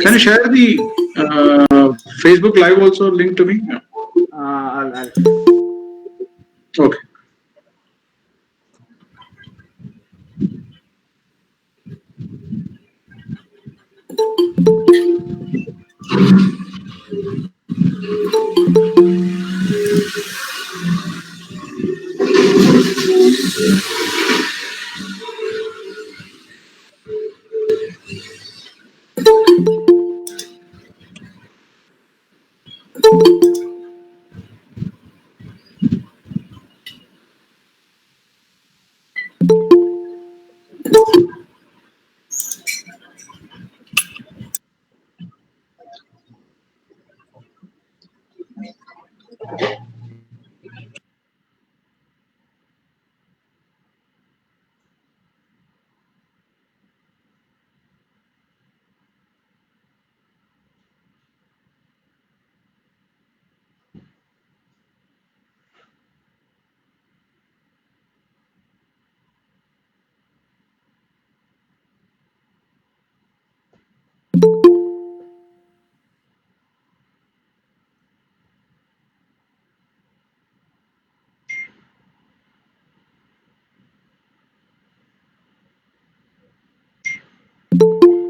Can you share the Facebook Live also link to me? I'll Okay.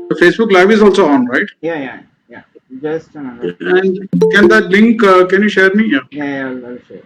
The Facebook Live is also on, right? Yeah. Just another. And can that link, can you share me? Yeah, I'll share.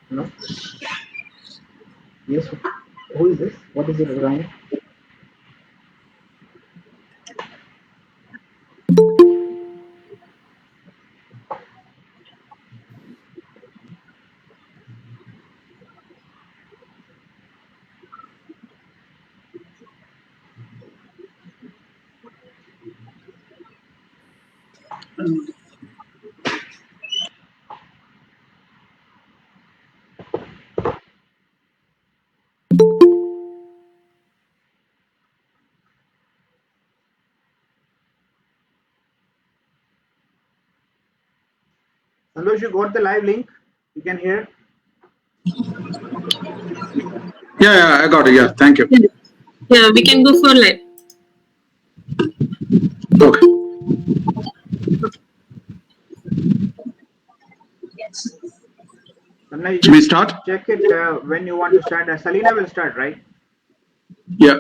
Hello? Yes. Who is this? What is it, Ryan? Santhosh, you got the live link? You can hear? Yeah, I got it. Yeah, thank you. Yeah, we can go for live. Okay. Sanna, you Should we just start? check it when you want to start. Salina will start, right? Yeah.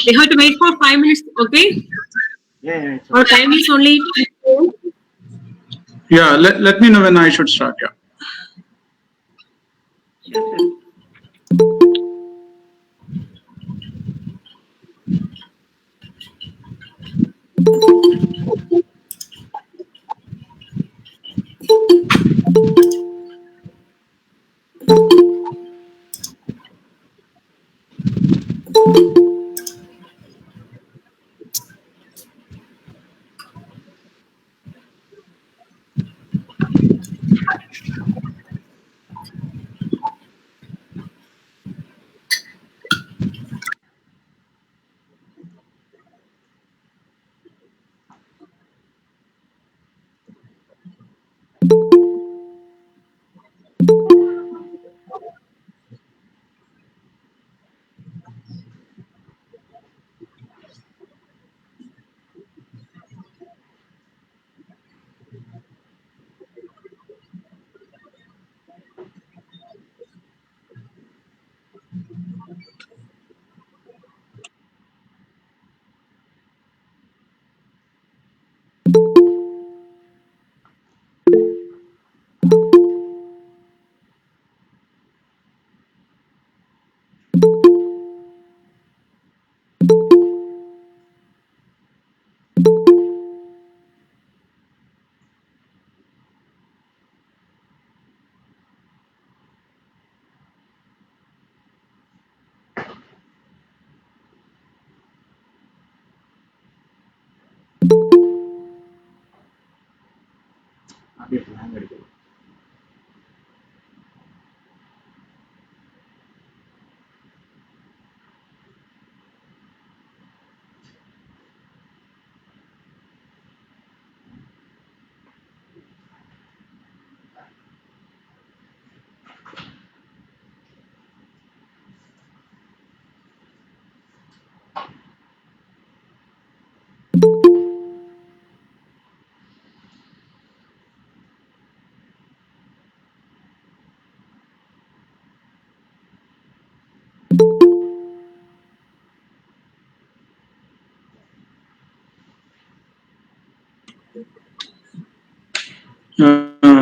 We have to wait for 5 minutes, okay? Yeah. It's Our okay. time is only. Yeah, let me know when I should start. Yeah. Beautiful. I'm ready.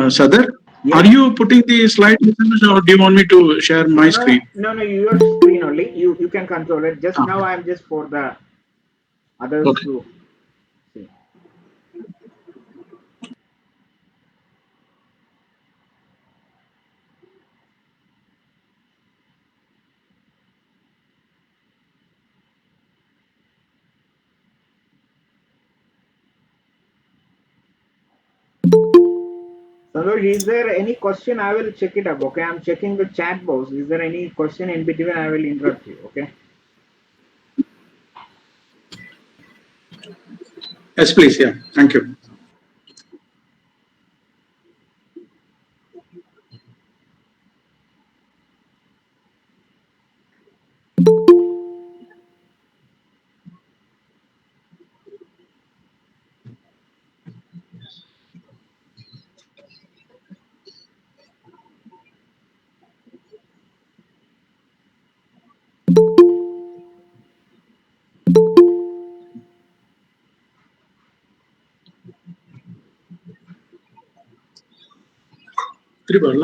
Sadar, Yeah. are you putting the slide or do you want me to share my screen? No, your screen only. You can control it. Just Ah, now I'm just for the others okay. to see. Santhosh, is there any question? I will check it up. Okay, I'm checking the chat box. Is there any question in between? I will interrupt you. Okay. Yes, please. Yeah. Thank you. Regarding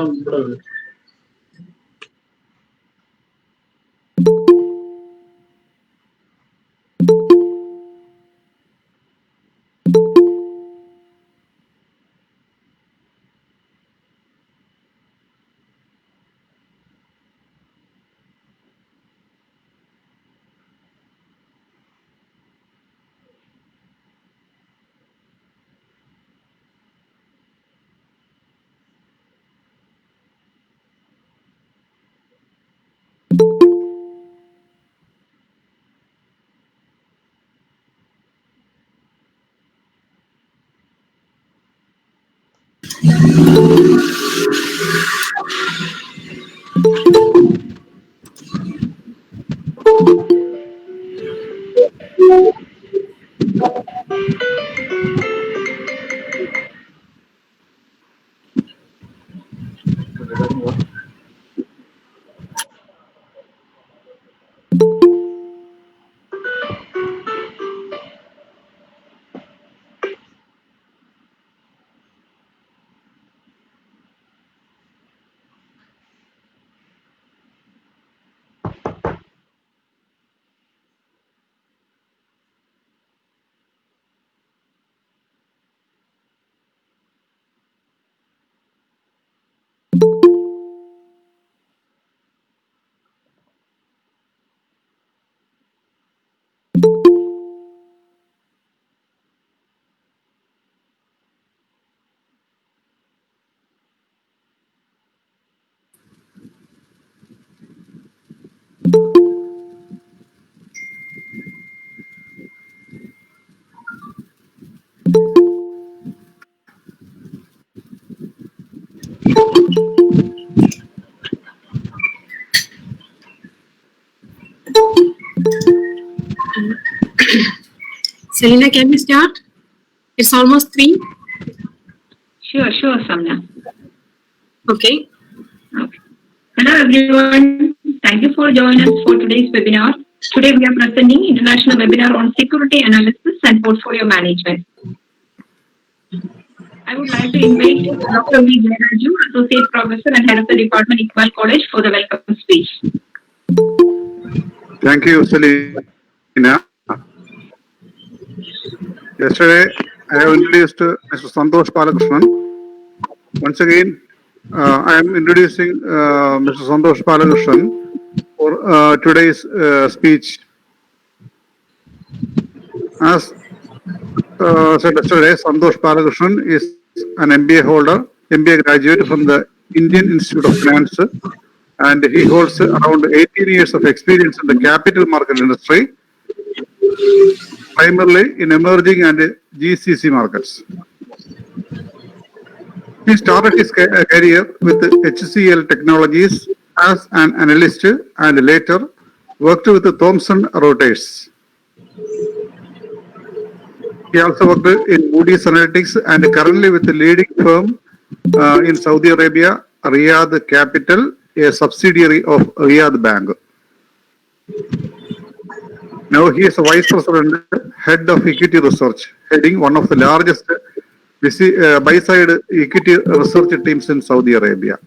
what? Selena, can we start? It's almost 3. Sure, Samya. Okay. Okay. Hello everyone. Thank you for joining us for today's webinar. Today we are presenting international webinar on security analysis and portfolio management. I would like to invite Dr. V. Jayaraju, Associate Professor and Head of the Department, Iqbal College, for the welcome speech. Thank you, Selina. Yesterday, I have introduced Mr. Santhosh Balakrishnan. Once again, I am introducing Mr. Santhosh Balakrishnan for today's speech. As said yesterday, Santhosh Balakrishnan is an MBA graduate from the Indian Institute of Finance, and he holds around 18 years of experience in the capital market industry, primarily in emerging and GCC markets. He started his career with HCL Technologies as an analyst and later worked with Thomson Reuters. He also worked in Moody's Analytics and currently with the leading firm in Saudi Arabia, Riyadh Capital, a subsidiary of Riyadh Bank. Now he is a vice president, head of equity research, heading one of the largest buy-side equity research teams in Saudi Arabia.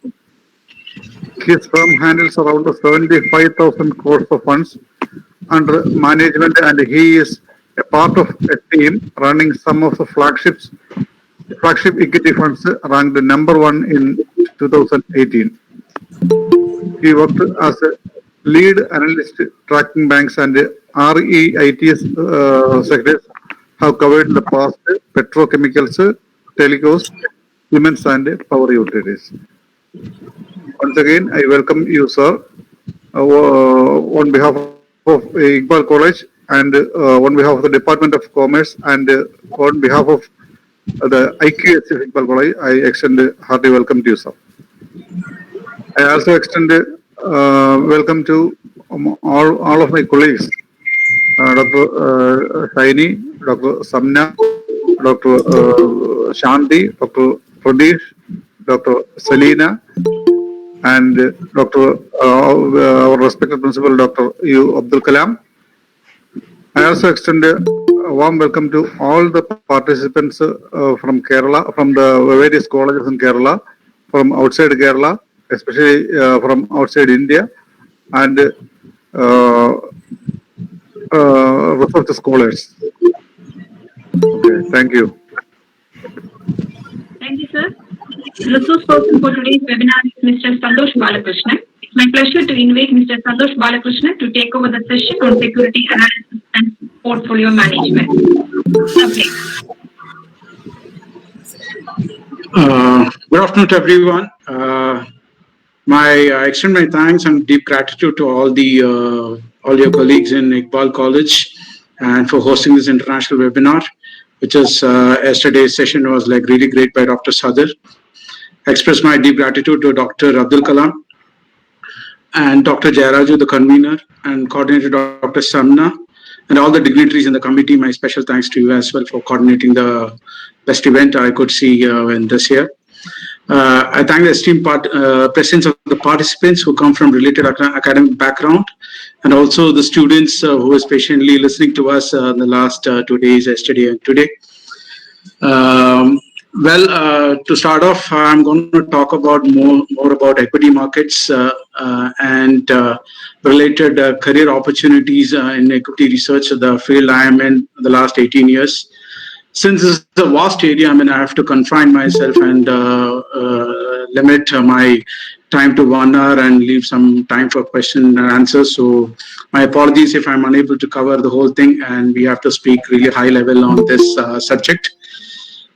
His firm handles around 75,000 crores of funds under management, and he is a part of a team running some of the flagship equity funds ranked number 1 in 2018. He worked as a lead analyst tracking banks, and REITs sectors have covered in the past petrochemicals, telecos, cements and power utilities. Once again, I welcome you, sir, on behalf of Iqbal College and on behalf of the Department of Commerce and on behalf of the IQS of Iqbal College, I extend a hearty welcome to you, sir. I also extend welcome to all of my colleagues, Dr. Shaini, Dr. Samna, Dr. Shanti, Dr. Pradesh, Dr. Selina, and Dr. Our respected principal, Dr. U. Abdul Kalam. I also extend a warm welcome to all the participants from Kerala, from the various colleges in Kerala, from outside Kerala, especially from outside India, and research scholars. Okay, thank you. Thank you, sir. The resource person for today's webinar is Mr. Santhosh Balakrishnan. It's my pleasure to invite Mr. Santhosh Balakrishnan to take over the session on security analysis and portfolio management. Good afternoon to everyone. I extend my thanks and deep gratitude to all your colleagues in Iqbal College and for hosting this international webinar, which is yesterday's session was like really great by Dr. Sadr. I express my deep gratitude to Dr. Abdul Kalam and Dr. Jayaraju, the convener, and coordinator Dr. Samna, and all the dignitaries in the committee. My special thanks to you as well for coordinating the best event I could see in this year. I thank the esteemed presence of the participants who come from related academic background, and also the students who is patiently listening to us in the last 2 days, yesterday and today. To start off, I'm going to talk about more about equity markets and related career opportunities in equity research, the field I am in the last 18 years. Since this is a vast area, I have to confine myself and limit my time to 1 hour and leave some time for question and answers. So my apologies if I'm unable to cover the whole thing, and we have to speak really high level on this subject.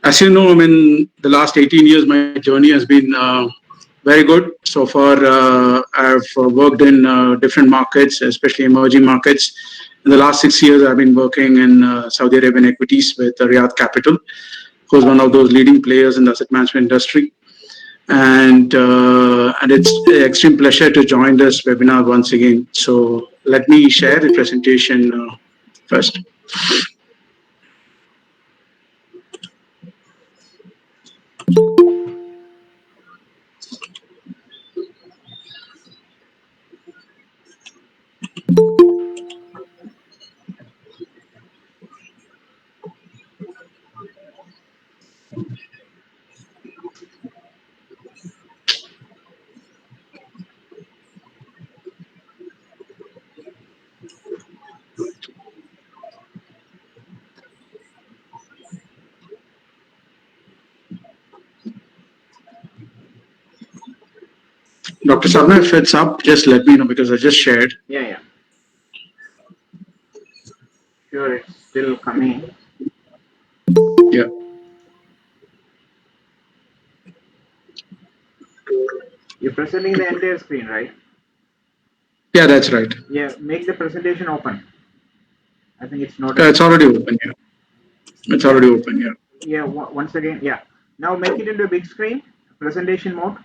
As you know, the last 18 years, my journey has been very good. So far, I've worked in different markets, especially emerging markets. In the last 6 years, I've been working in Saudi Arabian equities with Riyadh Capital, who's one of those leading players in the asset management industry. And it's an extreme pleasure to join this webinar once again. So let me share the presentation first. Dr. Sarna, if it's up, just let me know because I just shared. Yeah. Sure, it's still coming. Yeah. You're presenting the entire screen, right? Yeah, that's right. Yeah, make the presentation open. I think it's not. It's already open here. It's already open here. Yeah, once again, yeah. Now make it into a big screen, presentation mode.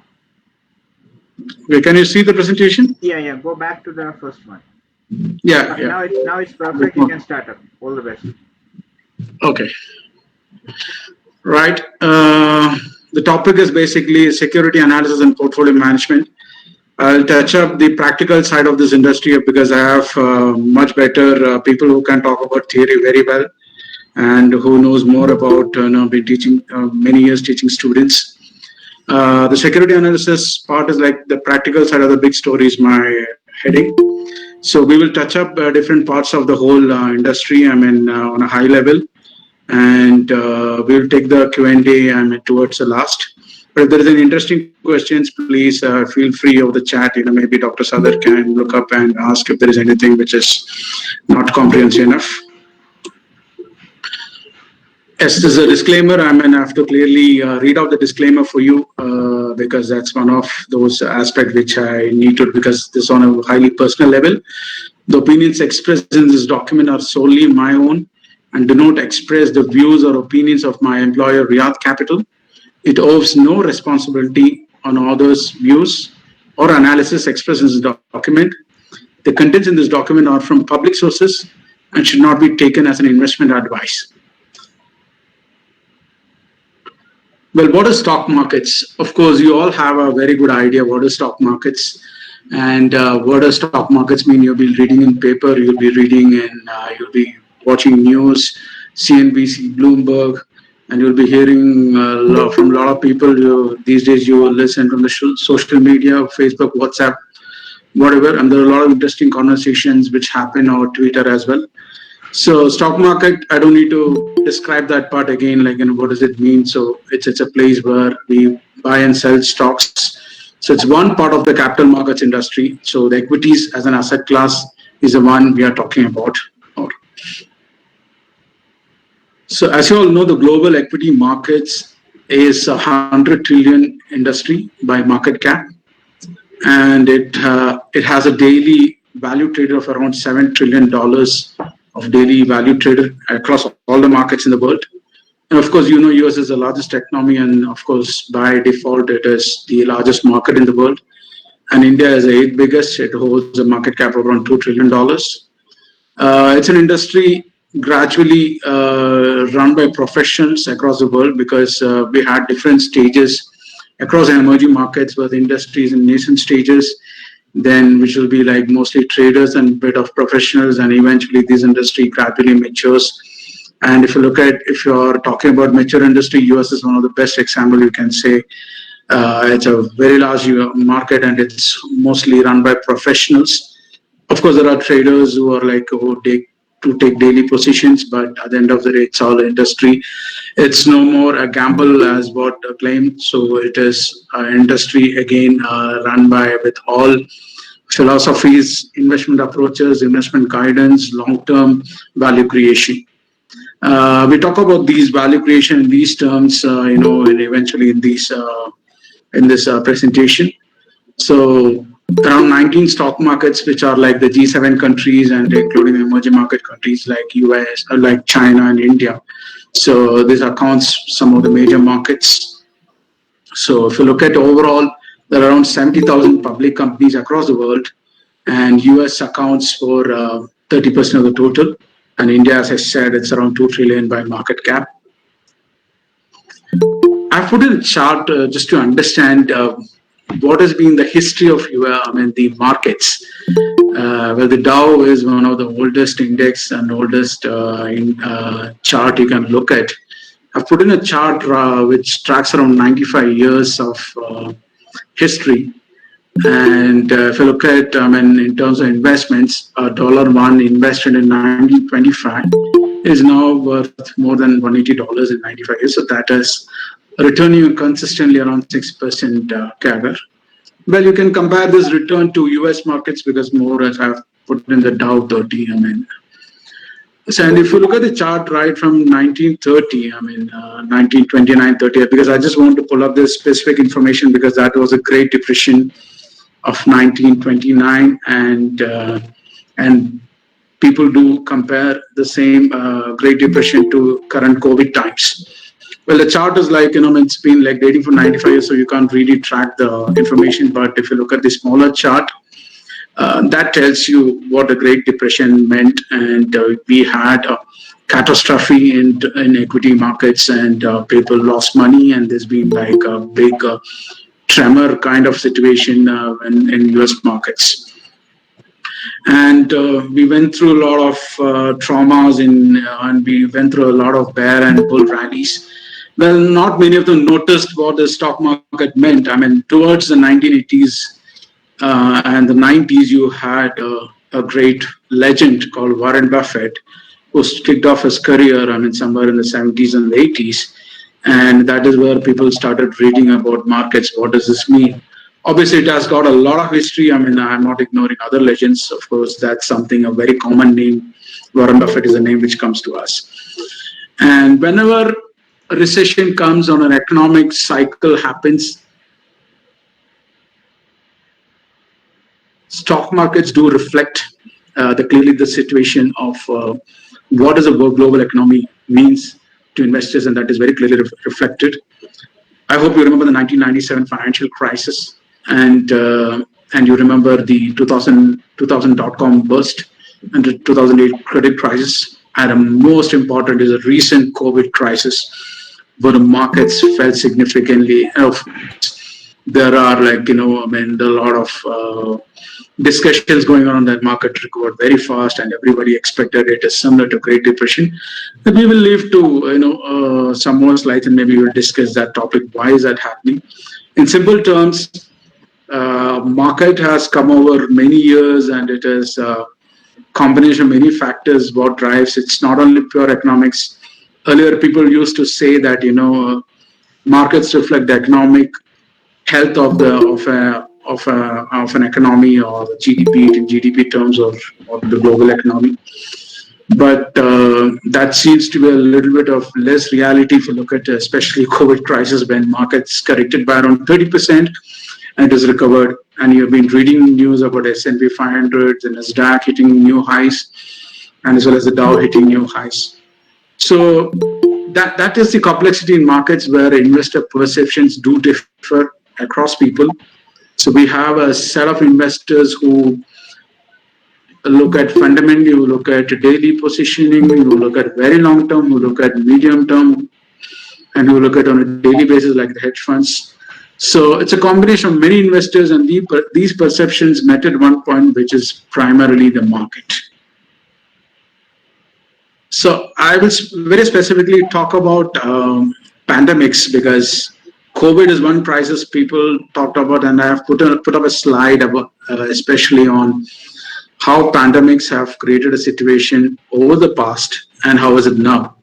Okay, can you see the presentation? Yeah. Go back to the first one. Yeah. Now it's perfect. You can start up. All the best. Okay. Right. The topic is basically security analysis and portfolio management. I'll touch up the practical side of this industry because I have much better people who can talk about theory very well and who knows more about been teaching many years teaching students. The security analysis part is like the practical side of the big story is my heading. So we will touch up different parts of the whole industry. I mean, on a high level, and we'll take the Q&A. I mean, towards the last. But if there is any interesting questions, please feel free of the chat. Maybe Dr. Sadar can look up and ask if there is anything which is not comprehensive enough. Yes, this is a disclaimer. I mean, I have to clearly read out the disclaimer for you because that's one of those aspects which I need to, because this is on a highly personal level. The opinions expressed in this document are solely my own and do not express the views or opinions of my employer, Riyadh Capital. It owes no responsibility on others' views or analysis expressed in this document. The contents in this document are from public sources and should not be taken as an investment advice. Well, what is stock markets? Of course, you all have a very good idea what is stock markets. And what does stock markets mean? You'll be reading in paper, you'll be reading and you'll be watching news, CNBC, Bloomberg, and you'll be hearing from a lot of people. These days you will listen from the social media, Facebook, WhatsApp, whatever. And there are a lot of interesting conversations which happen on Twitter as well. So stock market, I don't need to describe that part again, like, what does it mean? So it's a place where we buy and sell stocks. So it's one part of the capital markets industry. So the equities as an asset class is the one we are talking about. So as you all know, the global equity markets is a 100 trillion industry by market cap. And it has a daily value traded of around $7 trillion of daily value traded across all the markets in the world. And of course, US is the largest economy, and of course, by default, it is the largest market in the world. And India is the 8th biggest. It holds a market cap of around $2 trillion. It's an industry gradually run by professionals across the world because we had different stages across emerging markets where the industry is in nascent stages, then which will be like mostly traders and bit of professionals, and eventually this industry gradually matures. And if you're talking about mature industry, US is one of the best example you can say. It's a very large market and it's mostly run by professionals. Of course, there are traders who take daily positions, but at the end of the day, it's all industry. It's no more a gamble as what claimed. So it is an industry again run with all philosophies, investment approaches, investment guidance, long-term value creation. We talk about these value creation in these terms, and eventually in this presentation. So around 19 stock markets, which are like the G7 countries and including emerging market countries like US, like China and India. So this accounts some of the major markets. So if you look at overall, there are around 70,000 public companies across the world, and US accounts for 30% of the total. And India, as I said, it's around 2 trillion by market cap. I put in a chart just to understand what has been the history of the markets. Well, the Dow is one of the oldest index and oldest chart you can look at. I've put in a chart which tracks around 95 years of history. And if you look at, in terms of investments, $1 invested in 1925 is now worth more than $180 in 95 years. So that is returning consistently around 6% CAGR. Well, you can compare this return to US markets because more as I've put in the Dow 30. So, and if you look at the chart right from 1930, 1929, 30, because I just want to pull up this specific information because that was a Great Depression of 1929, and people do compare the same Great Depression to current COVID times. Well, the chart is like, it's been like dating for 95 years, so you can't really track the information. But if you look at the smaller chart, that tells you what the Great Depression meant. And we had a catastrophe in equity markets, and people lost money, and there's been like a big tremor kind of situation in US markets. And we went through a lot of traumas and we went through a lot of bear and bull rallies. Well, not many of them noticed what the stock market meant. Towards the 1980s and the 90s, you had a great legend called Warren Buffett, who kicked off his career, somewhere in the 70s and the 80s. And that is where people started reading about markets. What does this mean? Obviously, it has got a lot of history. I'm not ignoring other legends. Of course, that's something, a very common name. Warren Buffett is a name which comes to us. And whenever a recession comes on an economic cycle happens, stock markets do reflect clearly the situation of what does a global economy means to investors, and that is very clearly reflected. I hope you remember the 1997 financial crisis, and you remember the 2000 dot-com burst and the 2008 credit crisis. And most important is a recent COVID crisis, where the markets fell significantly. There are a lot of discussions going on that market recovered very fast, and everybody expected it is similar to Great Depression. But we will leave to some more slides, and maybe we'll discuss that topic. Why is that happening? In simple terms, market has come over many years, and it is a combination of many factors what drives. It's not only pure economics. Earlier, people used to say that markets reflect the economic health of an economy, or the GDP in GDP terms, or the global economy. But that seems to be a little bit of less reality if you look at especially COVID crisis, when markets corrected by around 30% and it has recovered. And you've been reading news about S&P 500 and Nasdaq hitting new highs, and as well as the Dow hitting new highs. So that is the complexity in markets, where investor perceptions do differ across people. So we have a set of investors who look at fundamentally, who look at daily positioning, who look at very long term, who look at medium term, and who look at on a daily basis, like the hedge funds. So it's a combination of many investors, and these perceptions met at one point, which is primarily the market. So I will very specifically talk about pandemics, because COVID is one crisis people talked about, and I have put up a slide about especially on how pandemics have created a situation over the past and how is it now.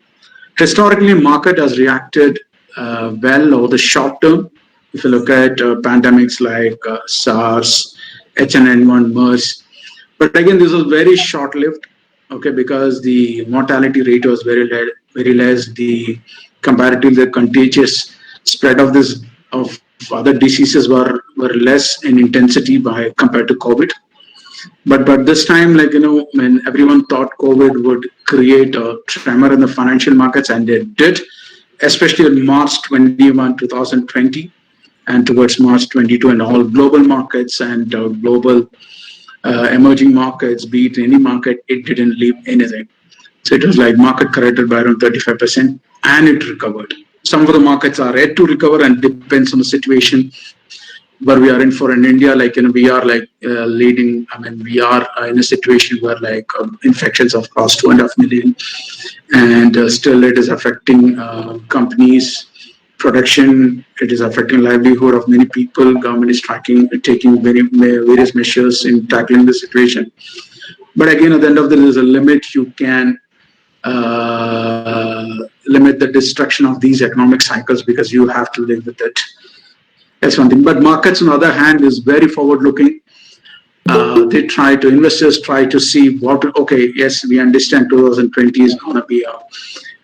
Historically, market has reacted well over the short term. If you look at pandemics like SARS, H1N1, MERS, but again, this was very short-lived, okay, because the mortality rate was very less. The comparatively the contagious spread of other diseases were less in intensity compared to COVID. But this time, when everyone thought COVID would create a tremor in the financial markets, and it did, especially in March 21, 2020, and towards March 22, and all global markets and global emerging markets, be it any market, it didn't leave anything. So it was like market corrected by around 35%, and it recovered. Some of the markets are yet to recover, and depends on the situation where we are in. For in India, we are leading. We are in a situation where infections have crossed 2.5 million, and still it is affecting companies, production. It is affecting livelihood of many people. Government is taking various measures in tackling the situation. But again, at the end of the day, there's a limit. You can limit the destruction of these economic cycles, because you have to live with it. That's one thing. But markets, on the other hand, is very forward-looking. investors try to see okay, yes, we understand 2020 is going to be a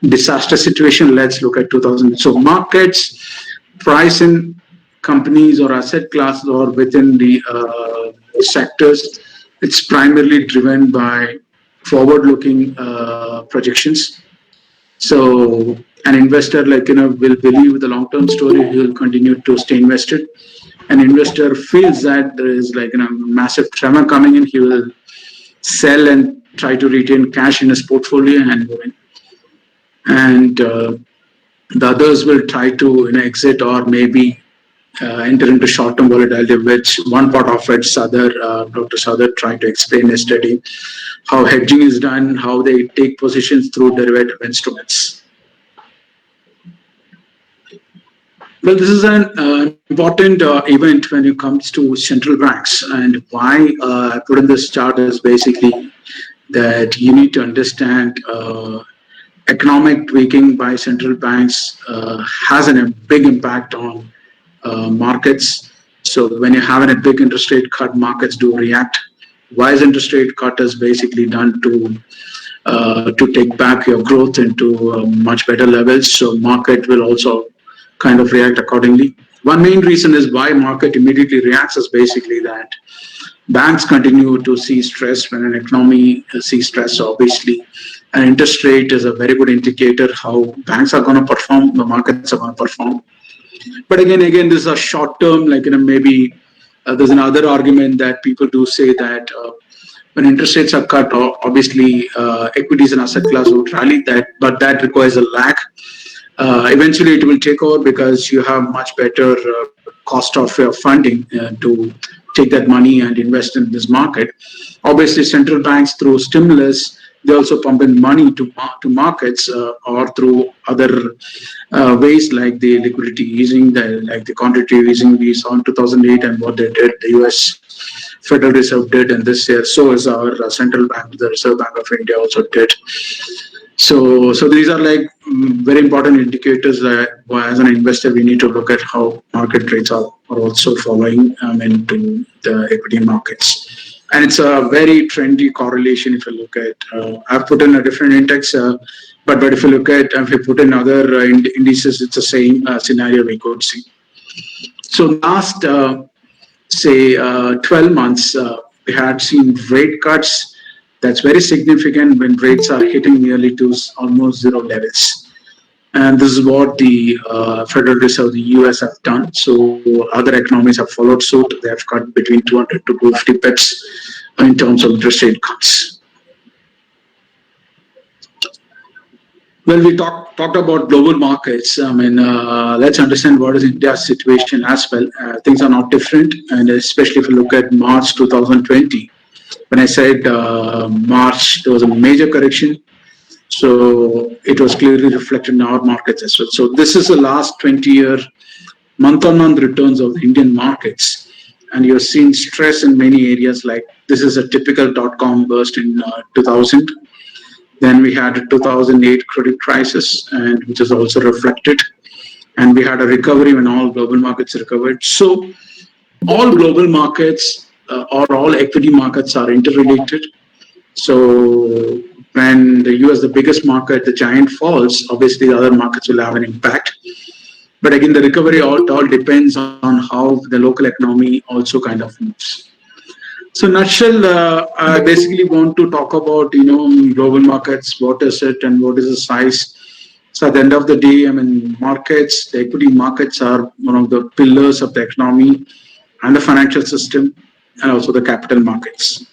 disaster situation. Let's look at 2000. So markets, price in companies or asset classes or within the sectors, it's primarily driven by forward-looking projections. So an investor will believe the long-term story, he will continue to stay invested. An investor feels that there is massive tremor coming in, he will sell and try to retain cash in his portfolio and go in. And the others will try to exit or maybe enter into short-term volatility, which one part of it, Dr. Sadar tried to explain yesterday, how hedging is done, how they take positions through derivative instruments. Well, this is an important event when it comes to central banks, and why I put in this chart is basically that you need to understand economic tweaking by central banks has a big impact on markets. So when you have a big interest rate cut, markets do react. Why is interest rate cut is basically done to take back your growth into much better levels. So market will also kind of react accordingly. One main reason is why market immediately reacts is basically that banks continue to see stress when an economy sees stress. Obviously, an interest rate is a very good indicator how banks are going to perform, the markets are going to perform. But again, this is a short term, maybe there's another argument that people do say that when interest rates are cut, obviously equities and asset class would rally, but that requires a lag. Eventually it will take over because you have much better cost of your funding to take that money and invest in this market. Obviously, central banks through stimulus, they also pump in money to markets or through other ways like the liquidity easing, like the quantitative easing we saw in 2008 and what they did, the US Federal Reserve did, and this year so is our central bank, the Reserve Bank of India also did. So these are very important indicators that as an investor we need to look at how market rates are also following into the equity markets. And it's a very trendy correlation if you look at, I've put in a different index, but if you look at, if you put in other indices, it's the same scenario we could see. So last, say 12 months, we had seen rate cuts. That's very significant when rates are hitting nearly to almost zero levels. And this is what the Federal Reserve, the US have done. So other economies have followed suit. They have cut between 200 to 250 pips in terms of interest rate cuts. Well, we talked about global markets. Let's understand what is India's situation as well. Things are not different, and especially if you look at March 2020. When I said March, there was a major correction. So it was clearly reflected in our markets as well. So this is the last 20-year month-on-month returns of the Indian markets. And you're seeing stress in many areas, like this is a typical dot-com burst in 2000. Then we had a 2008 credit crisis, and which is also reflected. And we had a recovery when all global markets recovered. So all global markets or all equity markets are interrelated. So when the US, the biggest market, the giant falls, obviously the other markets will have an impact. But again, the recovery all depends on how the local economy also kind of moves. So in a nutshell, I basically want to talk about, global markets, what is it and what is the size. So at the end of the day, markets, the equity markets are one of the pillars of the economy and the financial system, and also the capital markets.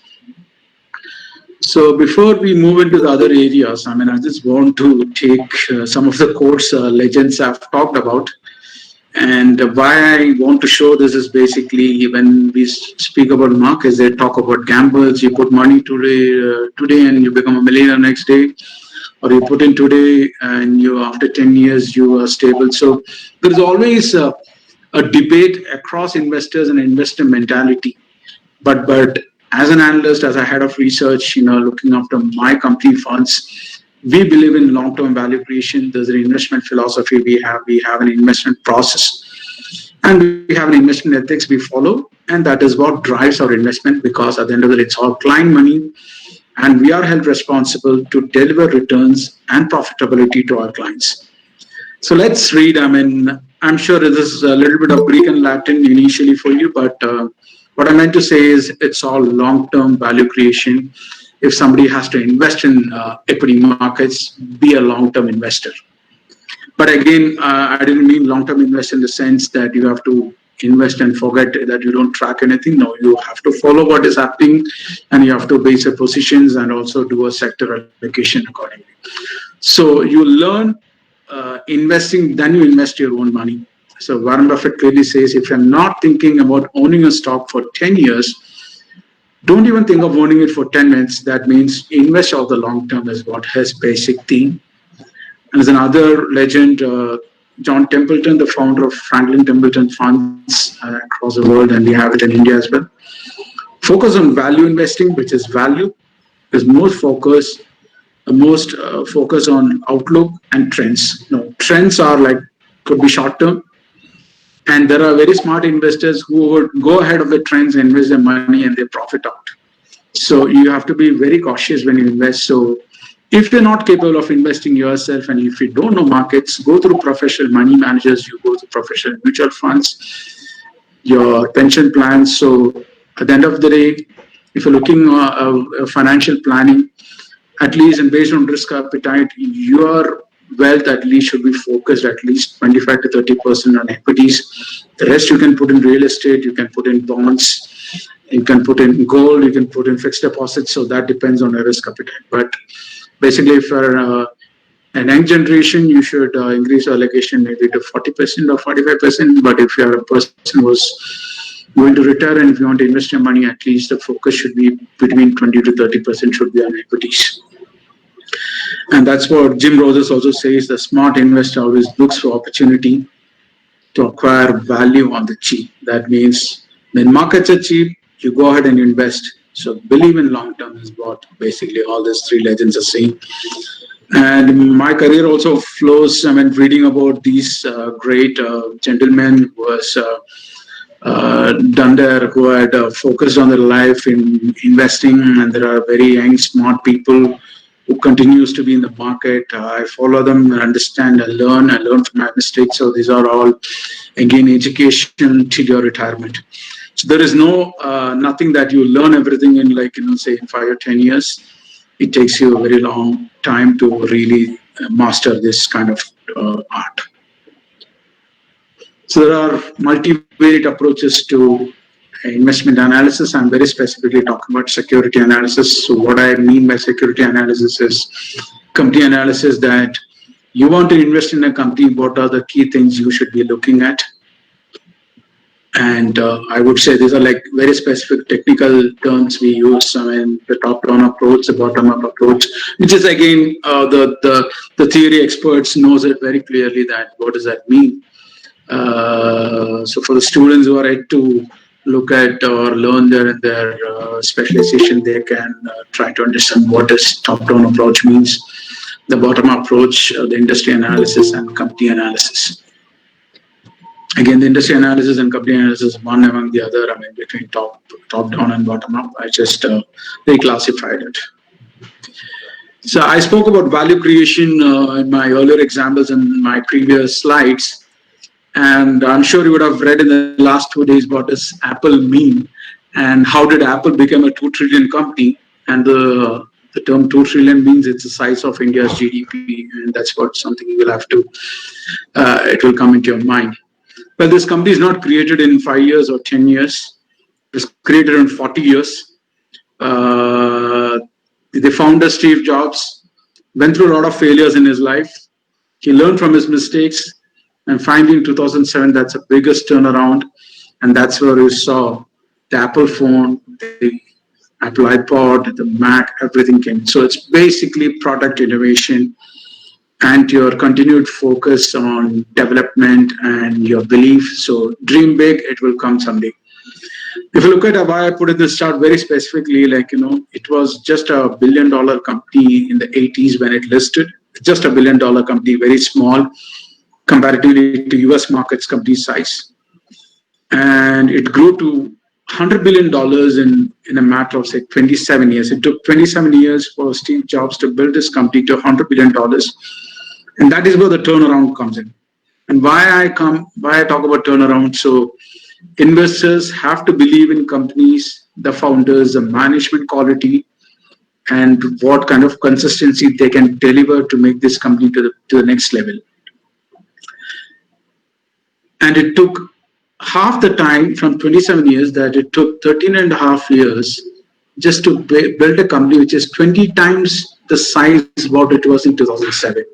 So before we move into the other areas, I just want to take some of the quotes legends have talked about. And why I want to show this is basically when we speak about markets, they talk about gambles. You put money today and you become a millionaire next day, or you put in today and after 10 years you are stable. So there is always a debate across investors and investor mentality. But as an analyst, as a head of research, looking after my company funds, we believe in long-term value creation. There's an investment philosophy we have an investment process, and we have an investment ethics we follow. And that is what drives our investment, because at the end of the day, it's all client money, and we are held responsible to deliver returns and profitability to our clients. So let's read. I mean, I'm sure this is a little bit of Greek and Latin initially for you, but what I meant to say is it's all long-term value creation. If somebody has to invest in equity markets, be a long-term investor. But again, I didn't mean long-term invest in the sense that you have to invest and forget that you don't track anything. No, you have to follow what is happening, and you have to base your positions and also do a sector allocation accordingly. So you learn investing, then you invest your own money. So Warren Buffett clearly says, if you're not thinking about owning a stock for 10 years, don't even think of owning it for 10 minutes. That means invest over the long term is what his basic theme. And there's another legend, John Templeton, the founder of Franklin Templeton Funds across the world, and we have it in India as well. Focus on value investing, which is value, is most focus on outlook and trends. No, trends are like, could be short term, and there are very smart investors who would go ahead of the trends, invest their money, and they profit out. So you have to be very cautious when you invest. So if you're not capable of investing yourself, and if you don't know markets, go through professional money managers, you go through professional mutual funds, your pension plans. So at the end of the day, if you're looking at financial planning, at least, and based on risk appetite, your wealth at least should be focused at least 25 to 30% on equities. The rest you can put in real estate, you can put in bonds, you can put in gold, you can put in fixed deposits. So that depends on your risk appetite. But basically, if you're an young generation, you should increase your allocation maybe to 40% or 45%. But if you're a person who's going to retire and if you want to invest your money, at least the focus should be between 20 to 30% should be on equities. And that's what Jim Rogers also says, the smart investor always looks for opportunity to acquire value on the cheap. That means when markets are cheap, you go ahead and invest. So believe in long term is what basically all these three legends are saying. And my career also flows, I mean, reading about these great gentlemen who was done there, who had focused on their life in investing, and there are very young, smart people who continues to be in the market. I follow them, understand, I learn from my mistakes. So these are all, again, education till your retirement. So there is no nothing that you learn everything in, like, say in 5 or 10 years. It takes you a very long time to really master this kind of art. So there are multivariate approaches to investment analysis. I'm very specifically talking about security analysis. So what I mean by security analysis is company analysis, that you want to invest in a company, what are the key things you should be looking at? And I would say these are like very specific technical terms we use. I mean, the top-down approach, the bottom-up approach, which is again the theory experts knows it very clearly that what does that mean. So for the students who are yet to look at or learn their specialization, they can try to understand what this top-down approach means, the bottom-up approach, the industry analysis, and company analysis. Again, the industry analysis and company analysis, one among the other, I mean, between top-down and bottom-up. I just reclassified it. So I spoke about value creation in my earlier examples and my previous slides. And I'm sure you would have read in the last 2 days what does Apple mean and how did Apple become a 2 trillion company. And the term 2 trillion means it's the size of India's GDP. And that's what something you will have to, it will come into your mind. But this company is not created in 5 years or 10 years. It was created in 40 years. The founder, Steve Jobs, went through a lot of failures in his life. He learned from his mistakes. And finally, in 2007, that's the biggest turnaround. And that's where you saw the Apple phone, the Apple iPod, the Mac, everything came. So it's basically product innovation and your continued focus on development and your belief. So dream big, it will come someday. If you look at why I put in this chart very specifically, like, it was just $1 billion company in the 80s when it listed. Just $1 billion company, very small comparatively to US markets company size. And it grew to $100 billion in a matter of, say, 27 years. It took 27 years for Steve Jobs to build this company to $100 billion. And that is where the turnaround comes in. And why I talk about turnaround. So investors have to believe in companies, the founders, the management quality, and what kind of consistency they can deliver to make this company to the next level. And it took half the time from 27 years that it took 13 and a half years just to build a company which is 20 times the size what it was in 2007.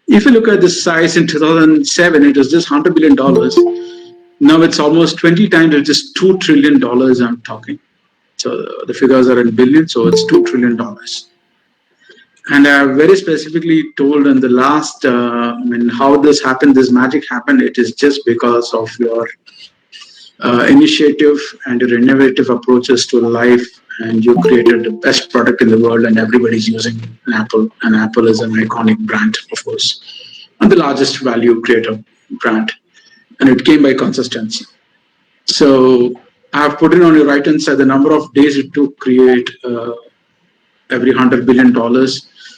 If you look at the size in 2007, it was just $100 billion. Now it's almost 20 times, it's just $2 trillion I'm talking. So the figures are in billions, so it's $2 trillion. And I have very specifically told in the last, how this happened, this magic happened, it is just because of your initiative and your innovative approaches to life, and you created the best product in the world, and everybody's using an Apple, and Apple is an iconic brand, of course, and the largest value creator brand, and it came by consistency. So I've put it on your right hand side the number of days it took to create every $100 billion.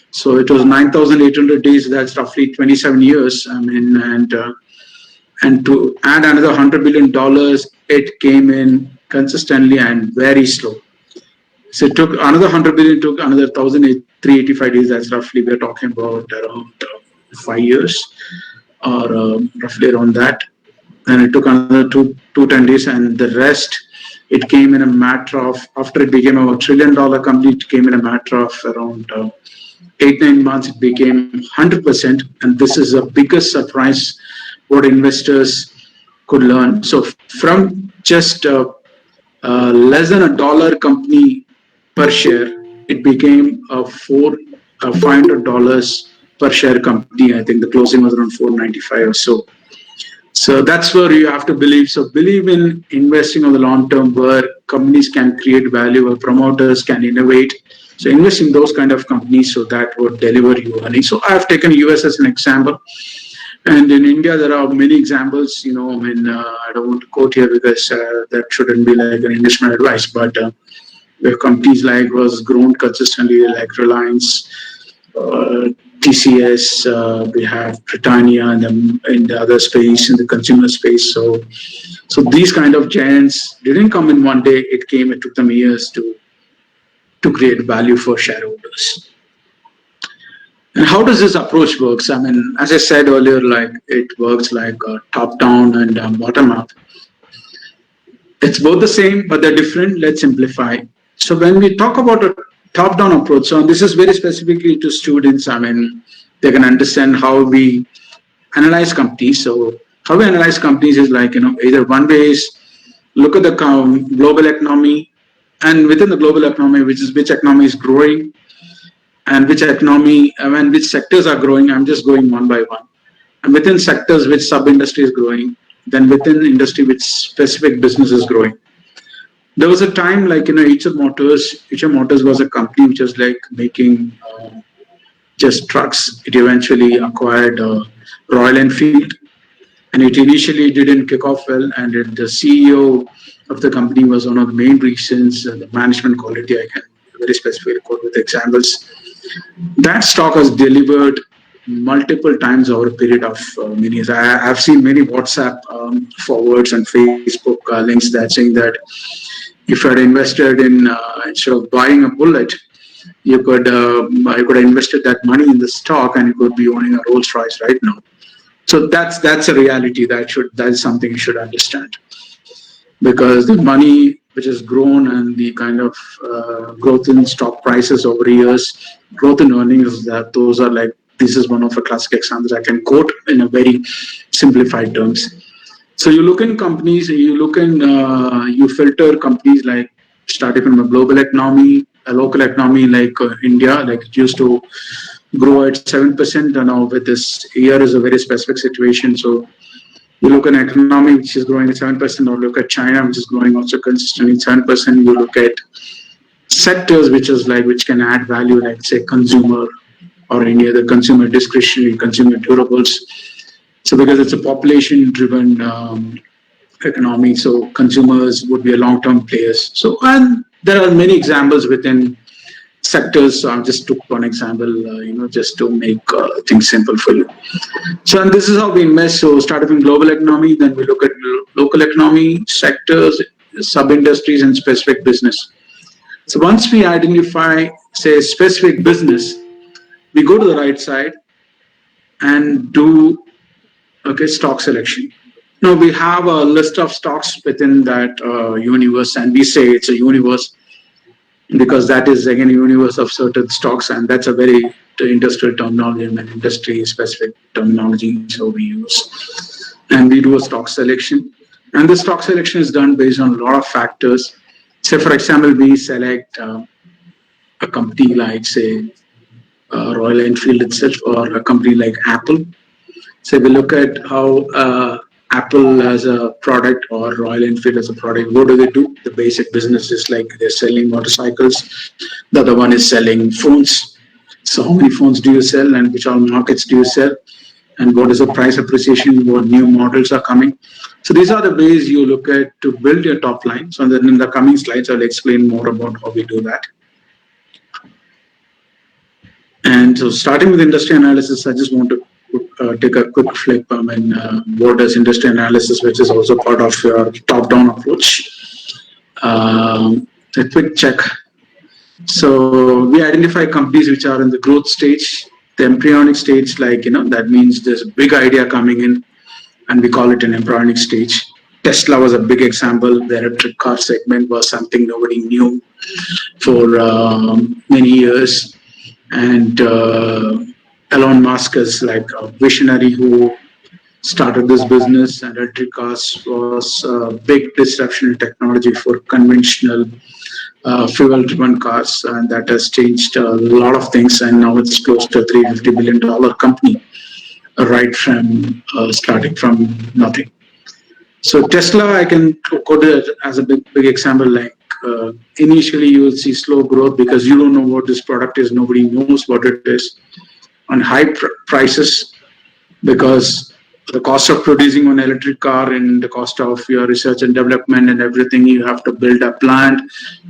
So it was 9,800 days. That's roughly 27 years. and to add another $100 billion, it came in consistently and very slow. So it took another 100 billion, took another 1,385 days. That's roughly, we're talking about around 5 years, or roughly around that. And it took another 210 days, and the rest, it came in a matter of, after it became a $1 trillion company, it came in a matter of around 8-9 months, it became 100%. And this is the biggest surprise what investors could learn. So from just less than $1 company per share, it became a $500 per share company. I think the closing was around $495 or so. So that's where you have to believe. So believe in investing on the long term, where companies can create value, where promoters can innovate. So invest in those kind of companies, so that would deliver you money. So I've taken US as an example. And in India, there are many examples, I don't want to quote here because that shouldn't be like an investment advice, but where companies like was grown consistently, like Reliance, TCS, we have Britannia in the other space, in the consumer space. So these kind of giants didn't come in one day. It took them years to create value for shareholders. And how does this approach works? As I said earlier, like it works like top down and bottom up. It's both the same, but they're different. Let's simplify. So when we talk about a top-down approach, so this is very specifically to students. They can understand how we analyze companies. So how we analyze companies is like, either one way is look at the global economy, and within the global economy, which economy is growing, and which economy, which sectors are growing. I'm just going one by one. And within sectors, which sub-industry is growing, then within industry, which specific business is growing. There was a time like, Eicher Motors was a company which was like making just trucks. It eventually acquired Royal Enfield, and it initially didn't kick off well. And the CEO of the company was one of the main reasons, the management quality. I can very specifically quote with examples. That stock has delivered multiple times over a period of many years. I've seen many WhatsApp forwards and Facebook links that saying that if you had invested in, instead of buying a bullet, you could have invested that money in the stock, and you could be owning a Rolls Royce right now. So that's a reality that is something you should understand, because the money which has grown and the kind of growth in stock prices over years, growth in earnings, those are like, this is one of the classic examples I can quote in a very simplified terms. So you look in companies, you filter companies like starting from a global economy, a local economy like India, like it used to grow at 7%, and now with this year is a very specific situation. So you look at an economy which is growing at 7%, or look at China, which is growing also consistently 7%. You look at sectors which can add value, like say consumer or any other consumer discretionary, consumer durables. So because it's a population-driven economy. So consumers would be a long-term players. So, and there are many examples within sectors. So I just took one example, just to make things simple for you. So, and this is how we invest. So, starting from global economy, then we look at local economy, sectors, sub-industries, and specific business. So, once we identify, say, specific business, we go to the right side and do stock selection. Now we have a list of stocks within that universe, and we say it's a universe because that is again a universe of certain stocks, and that's a very industrial terminology and industry specific terminology. So we use, and we do a stock selection, and the stock selection is done based on a lot of factors. Say for example, we select a company like say Royal Enfield itself, or a company like Apple. So we look at how Apple as a product or Royal Enfield as a product. What do they do? The basic business is like they're selling motorcycles. The other one is selling phones. So how many phones do you sell, and which all markets do you sell? And what is the price appreciation? What new models are coming? So these are the ways you look at to build your top line. So then in the coming slides, I'll explain more about how we do that. And so starting with industry analysis, I just want to take a quick flip. What is industry analysis, which is also part of your top-down approach. A quick check. So we identify companies which are in the growth stage, the embryonic stage, like, that means there's a big idea coming in, and we call it an embryonic stage. Tesla was a big example. The electric car segment was something nobody knew for many years. And Elon Musk is like a visionary who started this business, and electric cars was a big disruption in technology for conventional fuel-driven cars, and that has changed a lot of things, and now it's close to a $350 billion company, right from starting from nothing. So Tesla, I can quote it as a big example, like initially you will see slow growth because you don't know what this product is, nobody knows what it is, on high prices because the cost of producing an electric car and the cost of your research and development and everything, you have to build a plant,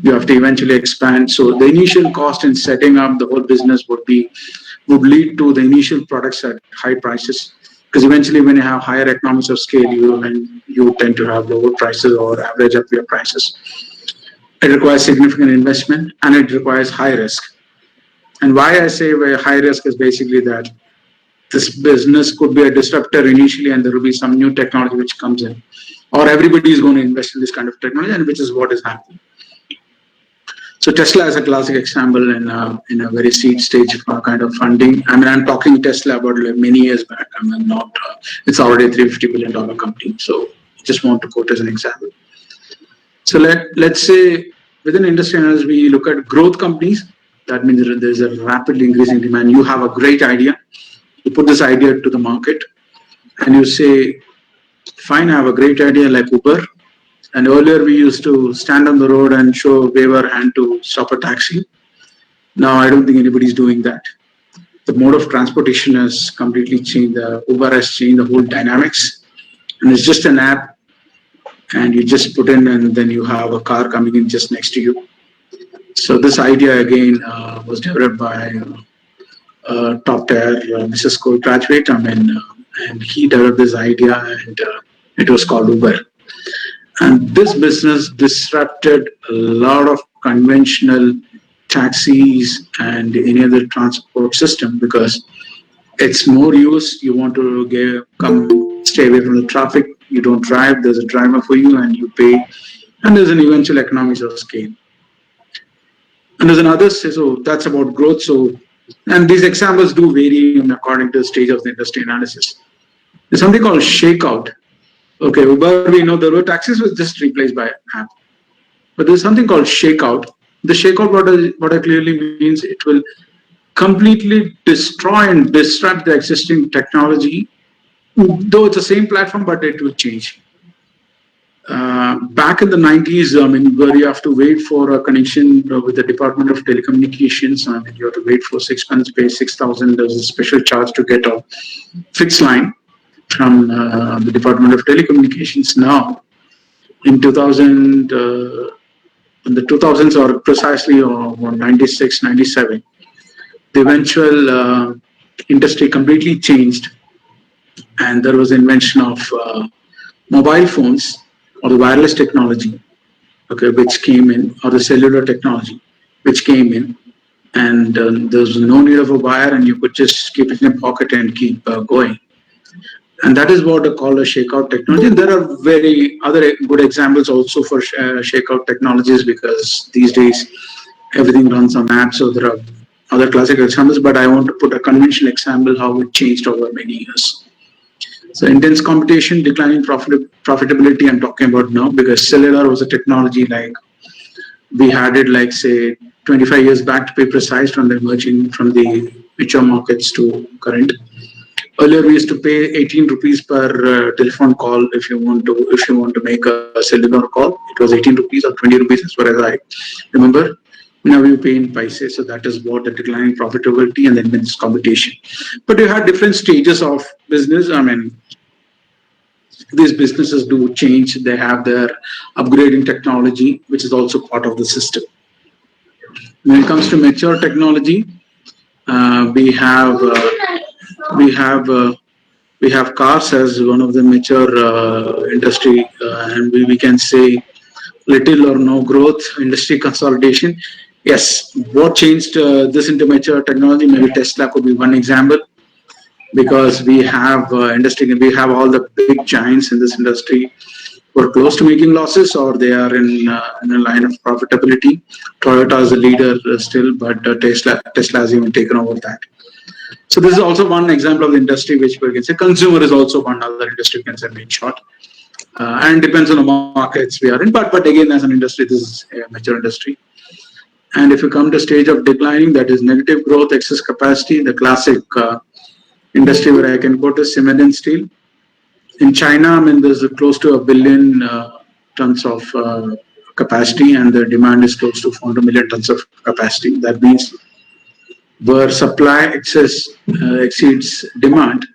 you have to eventually expand. So the initial cost in setting up the whole business would lead to the initial products at high prices, because eventually when you have higher economies of scale, you tend to have lower prices or average up your prices. It requires significant investment and it requires high risk. And why I say high risk is basically that this business could be a disruptor initially, and there will be some new technology which comes in, or everybody is going to invest in this kind of technology, and which is what is happening. So Tesla is a classic example in a very seed stage kind of funding. I mean, I'm talking Tesla about like many years back. I mean, not it's already a $350 billion company. So just want to quote as an example. So let's say within industry analysis, we look at growth companies. That means there's a rapidly increasing demand. You have a great idea. You put this idea to the market and you say, fine, I have a great idea like Uber. And earlier we used to stand on the road and wave our hand to stop a taxi. Now I don't think anybody's doing that. The mode of transportation has completely changed. The Uber has changed the whole dynamics. And it's just an app, and you just put in and then you have a car coming in just next to you. So this idea again was developed by top tier business school graduate. And he developed this idea, and it was called Uber. And this business disrupted a lot of conventional taxis and any other transport system because it's more use. You want to stay away from the traffic. You don't drive. There's a driver for you, and you pay. And there's an eventual economies of scale. And there's another, so that's about growth. So, and these examples do vary according to the stage of the industry analysis. There's something called shakeout. Okay, Uber, we know the road taxis was just replaced by app. But there's something called shakeout. The shakeout, what it clearly means, it will completely destroy and disrupt the existing technology, though it's the same platform, but it will change. Back in the 90s, where you have to wait for a connection with the Department of Telecommunications, you have to wait for 6 months, pay 6,000. There's a special charge to get a fixed line from the Department of Telecommunications. Now, in 2000, in the 2000s or precisely on 96, 97, the eventual industry completely changed, and there was invention of mobile phones or the wireless technology, okay, which came in, or the cellular technology, which came in, and there was no need of a wire, and you could just keep it in your pocket and keep going. And that is what I call a shakeout technology. And there are very other good examples also for shakeout technologies, because these days everything runs on apps. So there are other classical examples, but I want to put a conventional example how it changed over many years. So intense competition, declining profitability, I'm talking about now, because cellular was a technology like we had it like say 25 years back, to be precise, from the emerging from the mature markets to current. Earlier, we used to pay 18 rupees per telephone call if you want to make a cellular call. It was 18 rupees or 20 rupees as far as I remember. Now you pay in paise. So that is what the declining profitability and then immense competition. But you had different stages of business. I mean, these businesses do change. They have their upgrading technology, which is also part of the system. When it comes to mature technology, we have cars as one of the mature industry, and we can say little or no growth, industry consolidation. Yes, what changed this into mature technology? Maybe Tesla could be one example, because we have we have all the big giants in this industry who are close to making losses, or they are in a line of profitability. Toyota is the leader still, but Tesla has even taken over that. So this is also one example of the industry which we can say. Consumer is also one other industry we can say, in short, and depends on the markets we are in. But again, as an industry, this is a mature industry. And if you come to stage of declining, that is negative growth, excess capacity. The classic industry where I can quote is cement and steel. In China, I mean, there's close to 1 billion tons of capacity, and the demand is close to 400 million tons of capacity. That means where supply excess exceeds demand,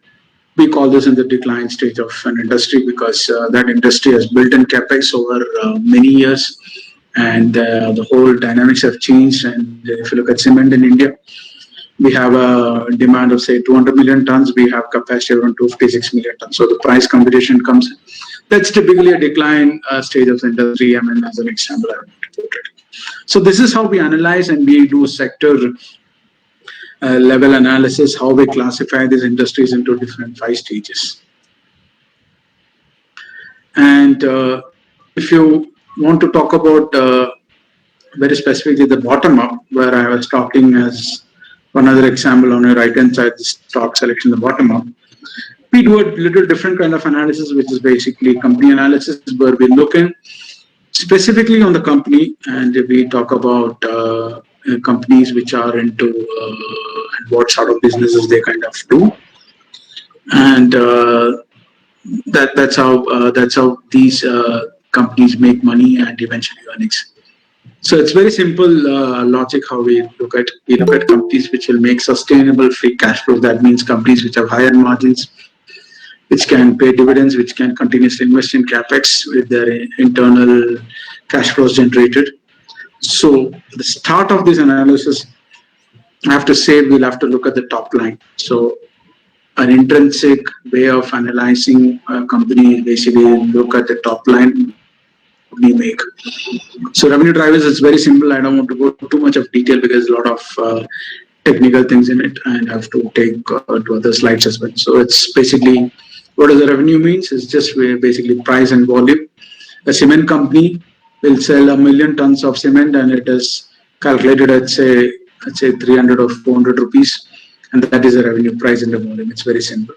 we call this in the decline stage of an industry, because that industry has built in capex over many years, and the whole dynamics have changed. And if you look at cement in India, we have a demand of say 200 million tons. We have capacity around 256 million tons. So the price competition comes in. That's typically a decline stage of the industry. I mean, as an example, I want to put it. So this is how we analyze, and we do sector level analysis, how we classify these industries into different 5 stages. And if you want to talk about very specifically the bottom up, where I was talking as one other example on your right hand side, the stock selection, the bottom up, we do a little different kind of analysis, which is basically company analysis, where we look in specifically on the company, and we talk about companies which are into what sort of businesses they kind of do, and that's how these companies make money and eventually earnings. So it's very simple logic how we look at companies which will make sustainable free cash flow. That means companies which have higher margins, which can pay dividends, which can continuously invest in capex with their internal cash flows generated. So the start of this analysis, I have to say, we'll have to look at the top line. So an intrinsic way of analyzing a company is basically look at the top line we make. So revenue drivers is very simple. I don't want to go too much of detail because a lot of technical things in it, and I have to take to other slides as well. So it's basically, what does the revenue means? It's just basically price and volume. A cement company will sell 1 million tons of cement, and it is calculated at say 300 or 400 rupees, and that is the revenue, price and the volume. It's very simple.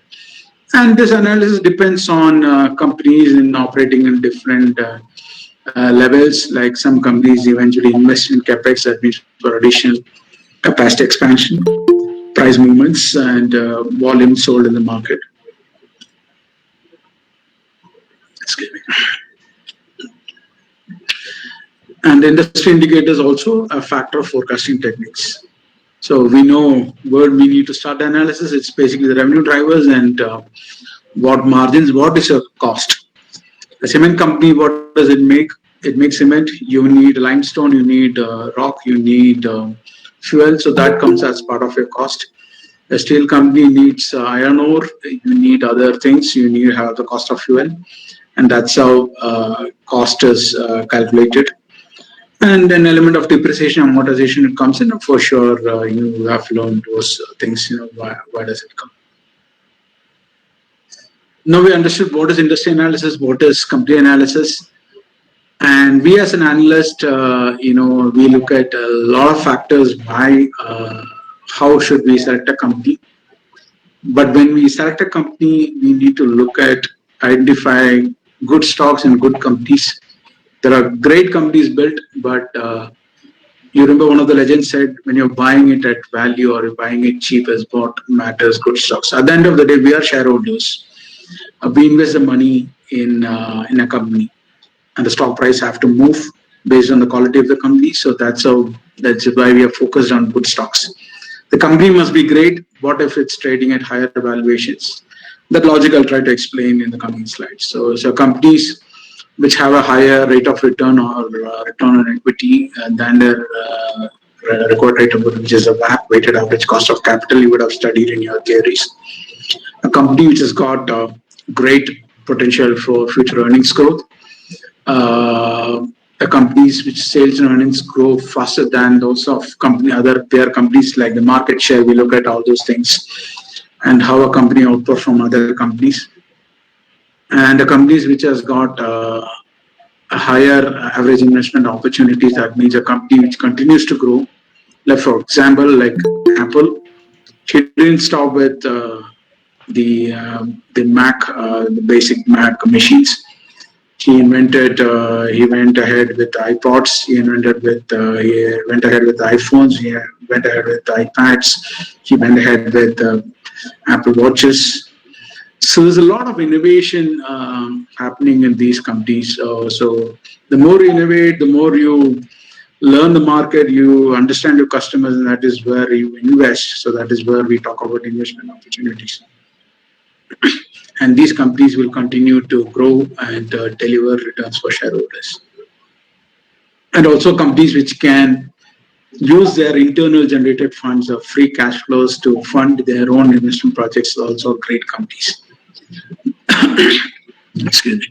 And this analysis depends on companies in operating in different levels. Like some companies eventually invest in capex, that means for additional capacity expansion, price movements, and volume sold in the market. Excuse me. And industry indicators also a factor of forecasting techniques. So we know where we need to start the analysis. It's basically the revenue drivers and what margins, what is your cost. A cement company, what does it make? It makes cement. You need limestone, you need rock, you need fuel. So that comes as part of your cost. A steel company needs iron ore. You need other things. You need to have the cost of fuel, and that's how cost is calculated. And an element of depreciation, amortization, it comes in. For sure, you have learned those things. Why does it come? Now we understood what is industry analysis, what is company analysis, and we as an analyst, we look at a lot of factors why, how should we select a company. But when we select a company, we need to look at identify good stocks and good companies. There are great companies built, but you remember one of the legends said, when you're buying it at value or you're buying it cheap is what matters, good stocks. At the end of the day, we are shareholders. We invest the money in a company, and the stock price have to move based on the quality of the company. So that's why we are focused on good stocks. The company must be great. What if it's trading at higher valuations? That logic I'll try to explain in the coming slides. So companies which have a higher rate of return or return on equity than their required rate of return, which is a WACC, weighted average cost of capital, you would have studied in your theories. A company which has got great potential for future earnings growth. The companies which sales and earnings grow faster than those of other peer companies, like the market share. We look at all those things and how a company outperform other companies. And the companies which has got a higher average investment opportunities, that means a company which continues to grow. Like for example, like Apple, she didn't stop with the Mac, the basic Mac machines. He went ahead with iPods. He went ahead with iPhones. He went ahead with iPads. He went ahead with Apple Watches. So there's a lot of innovation happening in these companies. So the more you innovate, the more you learn the market, you understand your customers, and that is where you invest. So that is where we talk about investment opportunities. And these companies will continue to grow and deliver returns for shareholders. And also companies which can use their internal generated funds or free cash flows to fund their own investment projects, also great companies. Excuse me.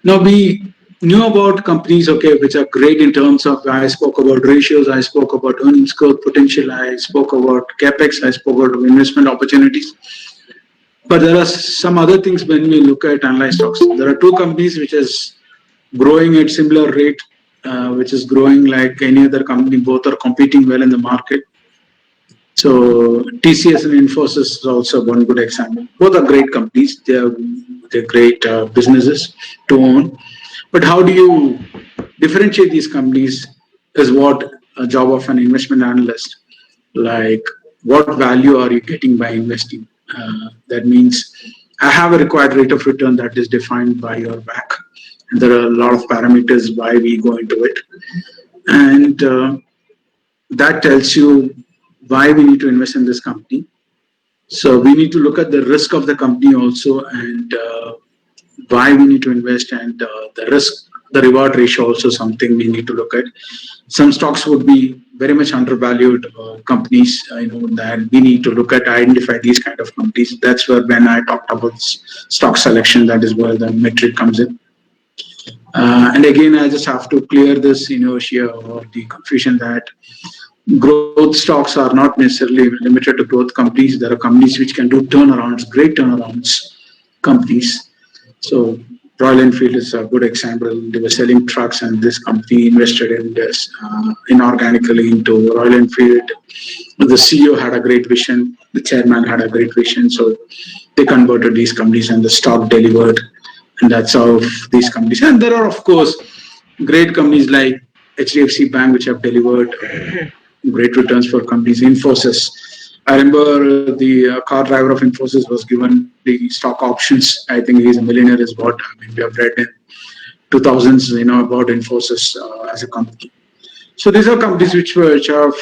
Now we knew about companies, which are great in terms of, I spoke about ratios, I spoke about earnings growth potential, I spoke about capex, I spoke about investment opportunities. But there are some other things when we look at analyzed stocks. There are two companies which is growing at similar rate, which is growing like any other company. Both are competing well in the market. So TCS and Infosys is also one good example. Both are great companies. They're great businesses to own. But how do you differentiate these companies is what a job of an investment analyst. Like, what value are you getting by investing? That means I have a required rate of return that is defined by your WACC. And there are a lot of parameters why we go into it. And that tells you why we need to invest in this company. So we need to look at the risk of the company also, and why we need to invest, and the risk, the reward ratio also something we need to look at. Some stocks would be very much undervalued companies, that we need to look at, identify these kind of companies. That's where when I talked about stock selection, that is where the metric comes in. And again, I just have to clear this inertia or the confusion that growth stocks are not necessarily limited to growth companies. There are companies which can do turnarounds, great turnarounds companies. So Royal Enfield is a good example. They were selling trucks, and this company invested in this inorganically into Royal Enfield. The CEO had a great vision. The chairman had a great vision. So they converted these companies, and the stock delivered. And that's how these companies. And there are, of course, great companies like HDFC Bank, which have delivered great returns for companies. Infosys. I remember the car driver of Infosys was given the stock options. I think he's a millionaire, is what we have read in 2000s, about Infosys as a company. So these are companies which have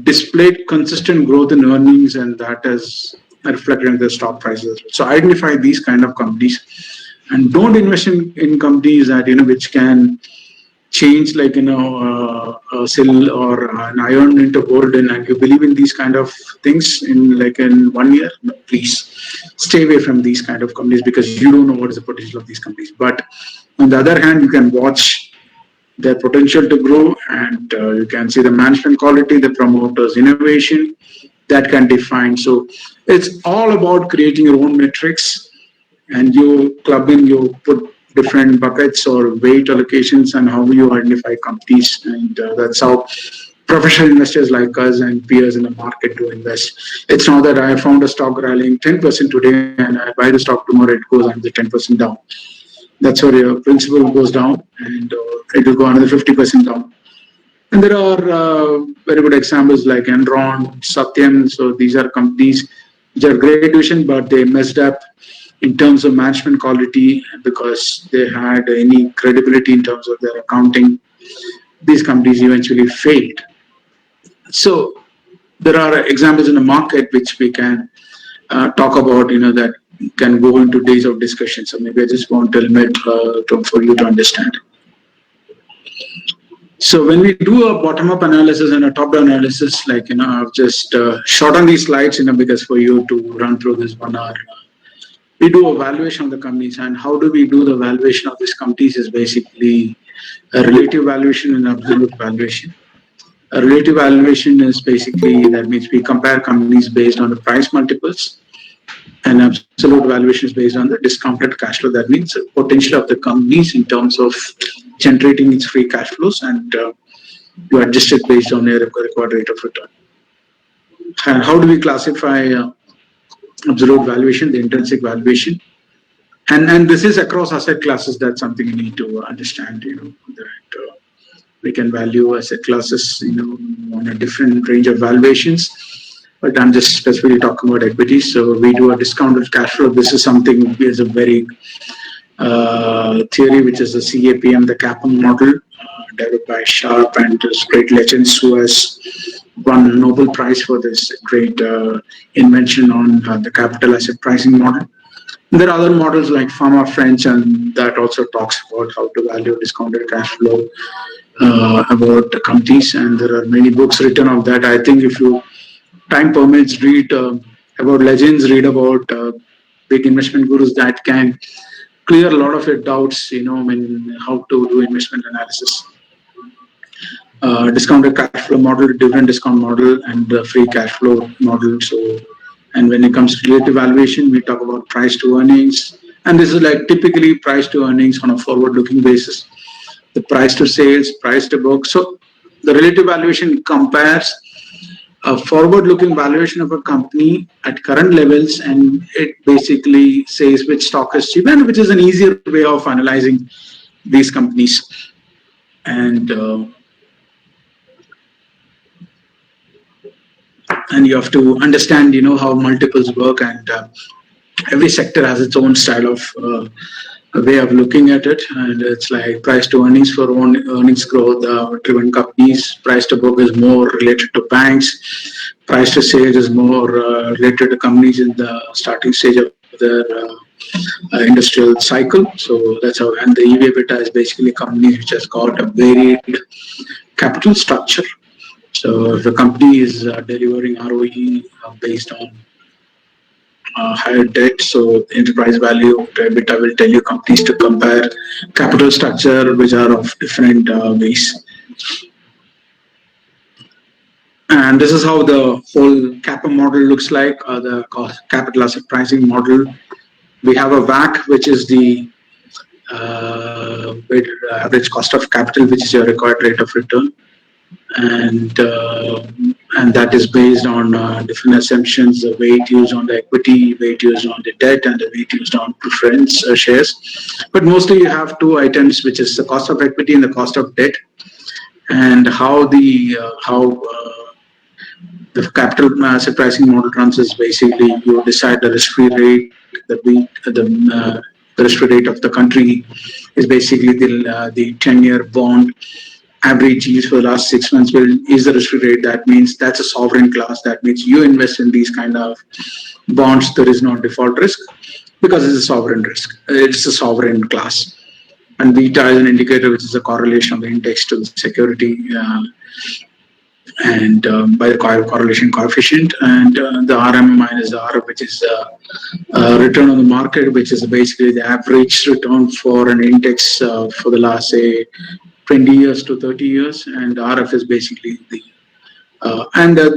displayed consistent growth in earnings, and that is reflected in the stock prices. So identify these kind of companies. and don't invest in companies that which can change like a sill or an iron into gold, and you believe in these kind of things in 1 year. No, please stay away from these kind of companies because you don't know what is the potential of these companies. But on the other hand, you can watch their potential to grow, and you can see the management quality, the promoters innovation that can define. So it's all about creating your own metrics, and you club in, you put different buckets or weight allocations and how you identify companies, and that's how professional investors like us and peers in the market to invest. It's not that I found a stock rallying 10% today and I buy the stock tomorrow, it goes another 10% down. That's where your principal goes down, and it will go another 50% down. And there are very good examples like Enron, Satyam. So these are companies which are great division, but they messed up in terms of management quality because they had any credibility in terms of their accounting. These companies eventually failed. So there are examples in the market which we can talk about, that can go into days of discussion. So maybe I just want to limit for you to understand. So when we do a bottom-up analysis and a top-down analysis, I've just short on these slides, because for you to run through this 1 hour, we do a valuation of the companies. And how do we do the valuation of these companies is basically a relative valuation and absolute valuation. A relative valuation is basically, that means we compare companies based on the price multiples, and absolute valuation is based on the discounted cash flow. That means the potential of the companies in terms of generating its free cash flows, and you adjust it based on a required rate of return. And how do we classify absolute valuation, the intrinsic valuation? And this is across asset classes. That's something you need to understand, that we can value asset classes, on a different range of valuations. But I'm just specifically talking about equities. So we do a discounted cash flow. This is something, is a very theory, which is the CAPM, the CAPM model, developed by Sharp and this great legends who has won Nobel Prize for this great invention on the capital asset pricing model. And there are other models like Pharma French, and that also talks about how to value discounted cash flow about the companies. And there are many books written of that. I think if you time permits, read about legends, read about big investment gurus that can clear a lot of your doubts, how to do investment analysis. Discounted cash flow model, dividend discount model, and free cash flow model. So, and when it comes to relative valuation, we talk about price to earnings, and this is like typically price to earnings on a forward-looking basis. The price to sales, price to book. So, the relative valuation compares a forward-looking valuation of a company at current levels, and it basically says which stock is cheap, and which is an easier way of analyzing these companies. And you have to understand, how multiples work, and every sector has its own style of way of looking at it. And it's like price to earnings for earnings growth driven companies. Price to book is more related to banks. Price to sales is more related to companies in the starting stage of their industrial cycle. So that's how. And the EV/EBITDA is basically companies which has got a varied capital structure. So if a company is delivering ROE based on higher debt, so enterprise value to EBITDA will tell you companies to compare capital structure which are of different ways. And this is how the whole CAPM model looks like, the capital asset pricing model. We have a WACC, which is the average cost of capital, which is your required rate of return. And that is based on different assumptions, the weight used on the equity, weight used on the debt, and the weight used on preference shares. But mostly you have two items, which is the cost of equity and the cost of debt, and how the capital asset pricing model runs is basically you decide the risk-free rate, the risk-free rate of the country is basically the 10-year bond average yield for the last 6 months is the risk-free rate. That means that's a sovereign class. That means you invest in these kind of bonds, there is no default risk. because it's a sovereign risk. It's a sovereign class. And beta is an indicator which is a correlation of the index to the security and by the correlation coefficient, and the RM minus the RF, which is return on the market, which is basically the average return for an index for the last, say, 20 years to 30 years, and RF is basically the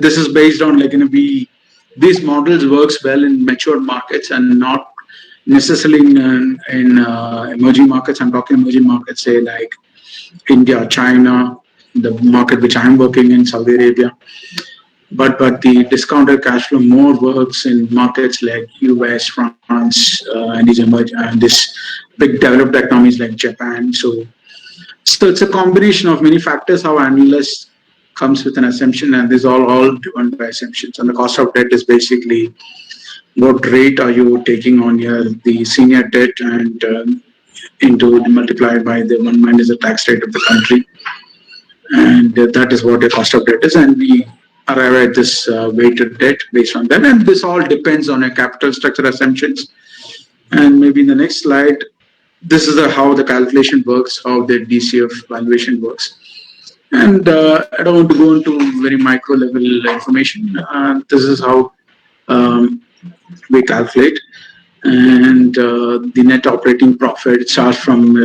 this is based on these models works well in mature markets and not necessarily in emerging markets. I'm talking emerging markets, say like India, China, the market which I'm working in, Saudi Arabia. But the discounted cash flow more works in markets like US, France, and this big developed economies like Japan. So it's a combination of many factors how analysts comes with an assumption, and this is all driven by assumptions. And the cost of debt is basically what rate are you taking on the senior debt and multiplied by the 1 minus the tax rate of the country. And that is what the cost of debt is, and we arrive at this weighted debt based on that. And this all depends on a capital structure assumptions. And maybe in the next slide, this is how the calculation works, how the DCF valuation works. And I don't want to go into very micro level information. This is how we calculate. And the net operating profit starts from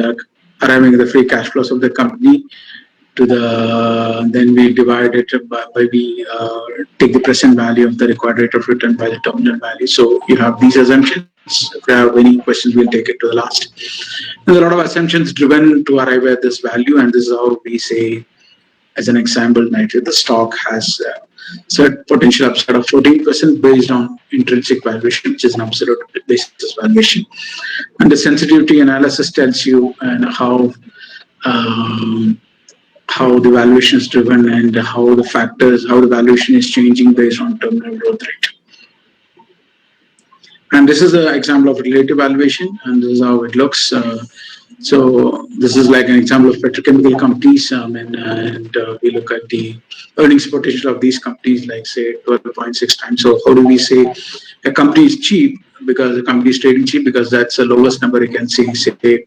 arriving at the free cash flows of the company to then we divide it by we take the present value of the required rate of return by the terminal value. So you have these assumptions. If you have any questions, we'll take it to the last. There's a lot of assumptions driven to arrive at this value, and this is how we say, as an example, the stock has certain potential upside of 14% based on intrinsic valuation, which is an absolute basis valuation. And the sensitivity analysis tells you and how the valuation is driven and how the valuation is changing based on terminal growth rate. And this is an example of relative valuation, and this is how it looks. So this is like an example of petrochemical companies, and we look at the earnings potential of these companies, like say 12.6 times. So how do we say a company is cheap? Because the company is trading cheap, because that's the lowest number you can see, say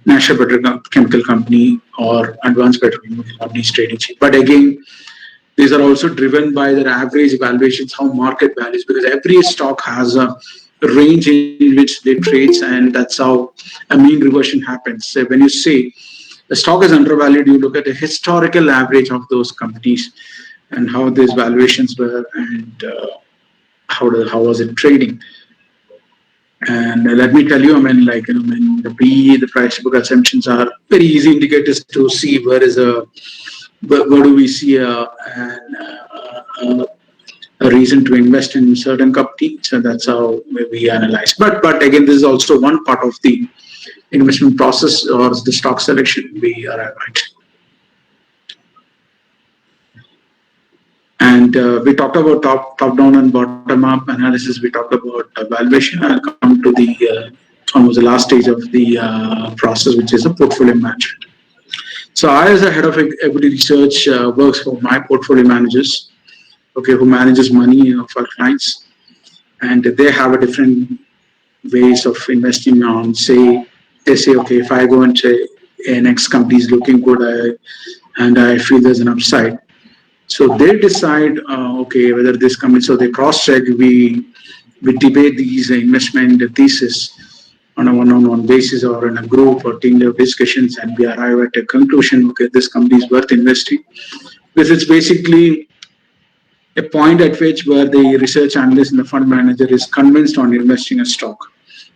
National Petrochemical Company or Advanced Petrochemical Company is trading cheap. But again, these are also driven by their average valuations, how market values, because every stock has a range in which they trade, and that's how a mean reversion happens. So when you say the stock is undervalued, you look at the historical average of those companies and how these valuations were, and how was it trading. And let me tell you, the PE, the price to book assumptions are very easy indicators to see where do we see a reason to invest in certain company. So that's how we analyze. But again, this is also one part of the investment process or the stock selection we arrive at. And we talked about top-down and bottom-up analysis. We talked about valuation. I'll come to the almost the last stage of the process, which is the portfolio management. So I, as a head of equity research, works for my portfolio managers, who manages money of our clients, and they have a different ways of investing on. They say, okay, if I go and say a next company is looking good, and I feel there's an upside. So they decide, whether this company, so they cross-check, we debate these investment thesis on a one-on-one basis or in a group or team-level discussions, and we arrive at a conclusion, this company is worth investing. Because it's basically a point at which where the research analyst and the fund manager is convinced on investing a stock.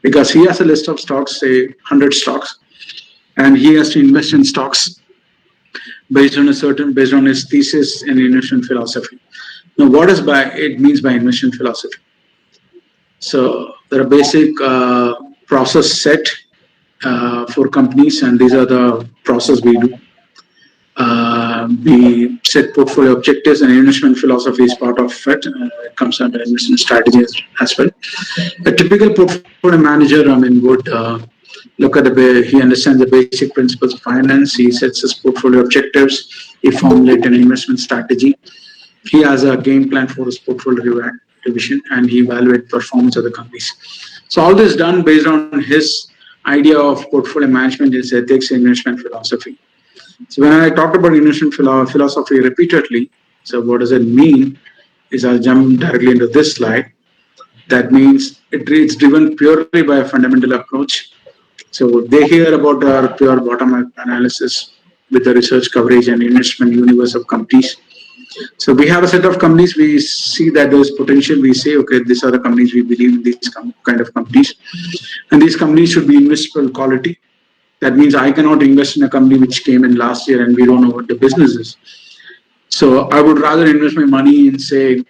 Because he has a list of stocks, say 100 stocks, and he has to invest in stocks based on his thesis and investment philosophy. Now, what it means by investment philosophy? So there are basic process set for companies, and these are the process we do. We set portfolio objectives, and investment philosophy is part of it. It comes under investment strategy as well. A typical portfolio manager, would look at he understands the basic principles of finance. He sets his portfolio objectives. He formulates an investment strategy. He has a game plan for his portfolio revision, and he evaluates performance of the companies. So all this done based on his idea of portfolio management, his ethics, investment philosophy. So when I talked about investment philosophy repeatedly, so what does it mean? Is I'll jump directly into this slide. That means it's driven purely by a fundamental approach. So they hear about our pure bottom-up analysis with the research coverage and investment universe of companies. So we have a set of companies, we see that there's potential, we say, okay, these are the companies we believe in, these kind of companies. And these companies should be investable quality. That means I cannot invest in a company which came in last year and we don't know what the business is. So I would rather invest my money in, say,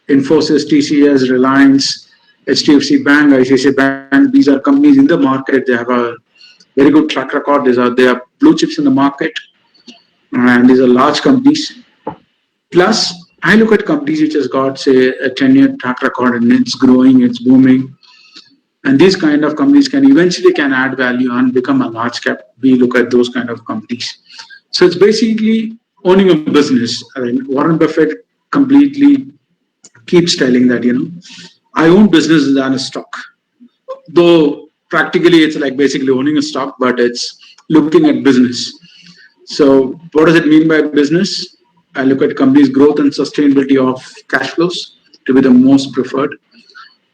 Infosys, TCS, Reliance, HDFC Bank, ICICI Bank. These are companies in the market. They have a very good track record. They are blue chips in the market, and these are large companies. Plus, I look at companies which has got, say, a 10-year track record and it's growing, it's booming. And these kind of companies can add value and become a large cap. We look at those kind of companies. So it's basically owning a business. I mean, Warren Buffett completely keeps telling that, I own businesses than a stock. Though practically it's like basically owning a stock, but it's looking at business. So what does it mean by business? I look at companies' growth and sustainability of cash flows to be the most preferred,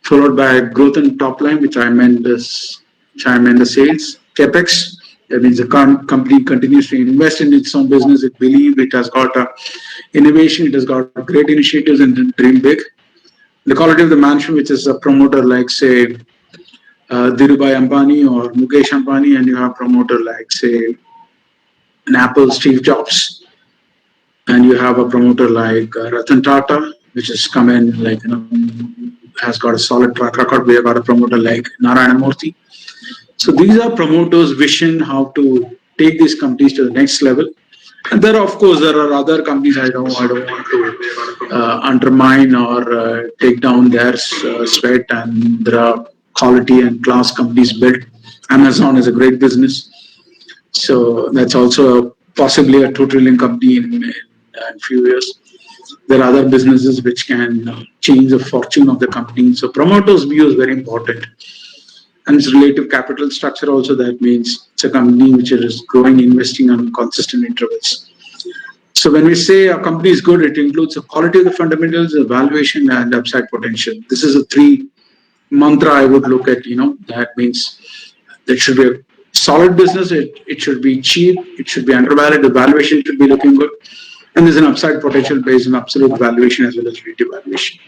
followed by growth in top line, which I meant the sales, capex. That means the company continues to invest in its own business. It believes it has got innovation, it has got great initiatives and dream big. The quality of the management, which is a promoter like, say, Dhirubhai Ambani or Mukesh Ambani, and you have a promoter like, say, an Apple Steve Jobs, and you have a promoter like Ratan Tata, which has come in, like, has got a solid track record. We have got a promoter like Narayana Murthy. So these are promoters' vision how to take these companies to the next level. And there are other companies I don't want to undermine or take down their sweat, and there are quality and class companies built. Amazon is a great business. So that's also possibly a $2 trillion company in a few years. There are other businesses which can change the fortune of the company. So promoters' view is very important. And its relative capital structure also, that means it's a company which is growing, investing on consistent intervals. So when we say a company is good, it includes the quality of the fundamentals, the valuation, and upside potential. This is a 3 mantra I would look at, that means there should be a solid business, it should be cheap, it should be undervalued, the valuation should be looking good, and there's an upside potential based on absolute valuation as well as relative valuation.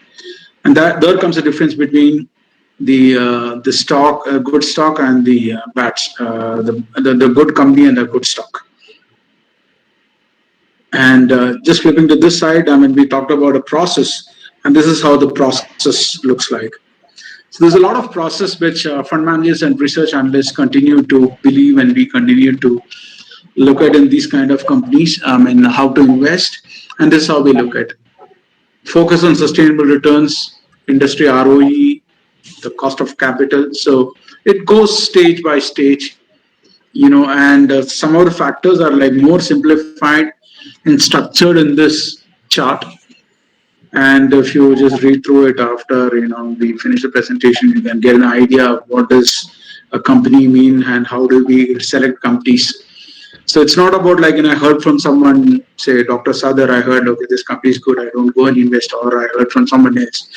And there comes a difference between the stock, good stock, and the bad, the good company and the good stock. And just flipping to this side, we talked about a process, and this is how the process looks like. So there's a lot of process which fund managers and research analysts continue to believe, and we continue to look at in these kind of companies, and how to invest. And this is how we look at it. Focus on sustainable returns, industry ROE, the cost of capital. So it goes stage by stage, and some of the factors are like more simplified and structured in this chart. And if you just read through it after, we finish the presentation, you can get an idea of what does a company mean and how do we select companies. So it's not about like, I heard from someone, say Dr. Sadar, I heard, okay, this company is good, I don't go and invest, or I heard from someone else.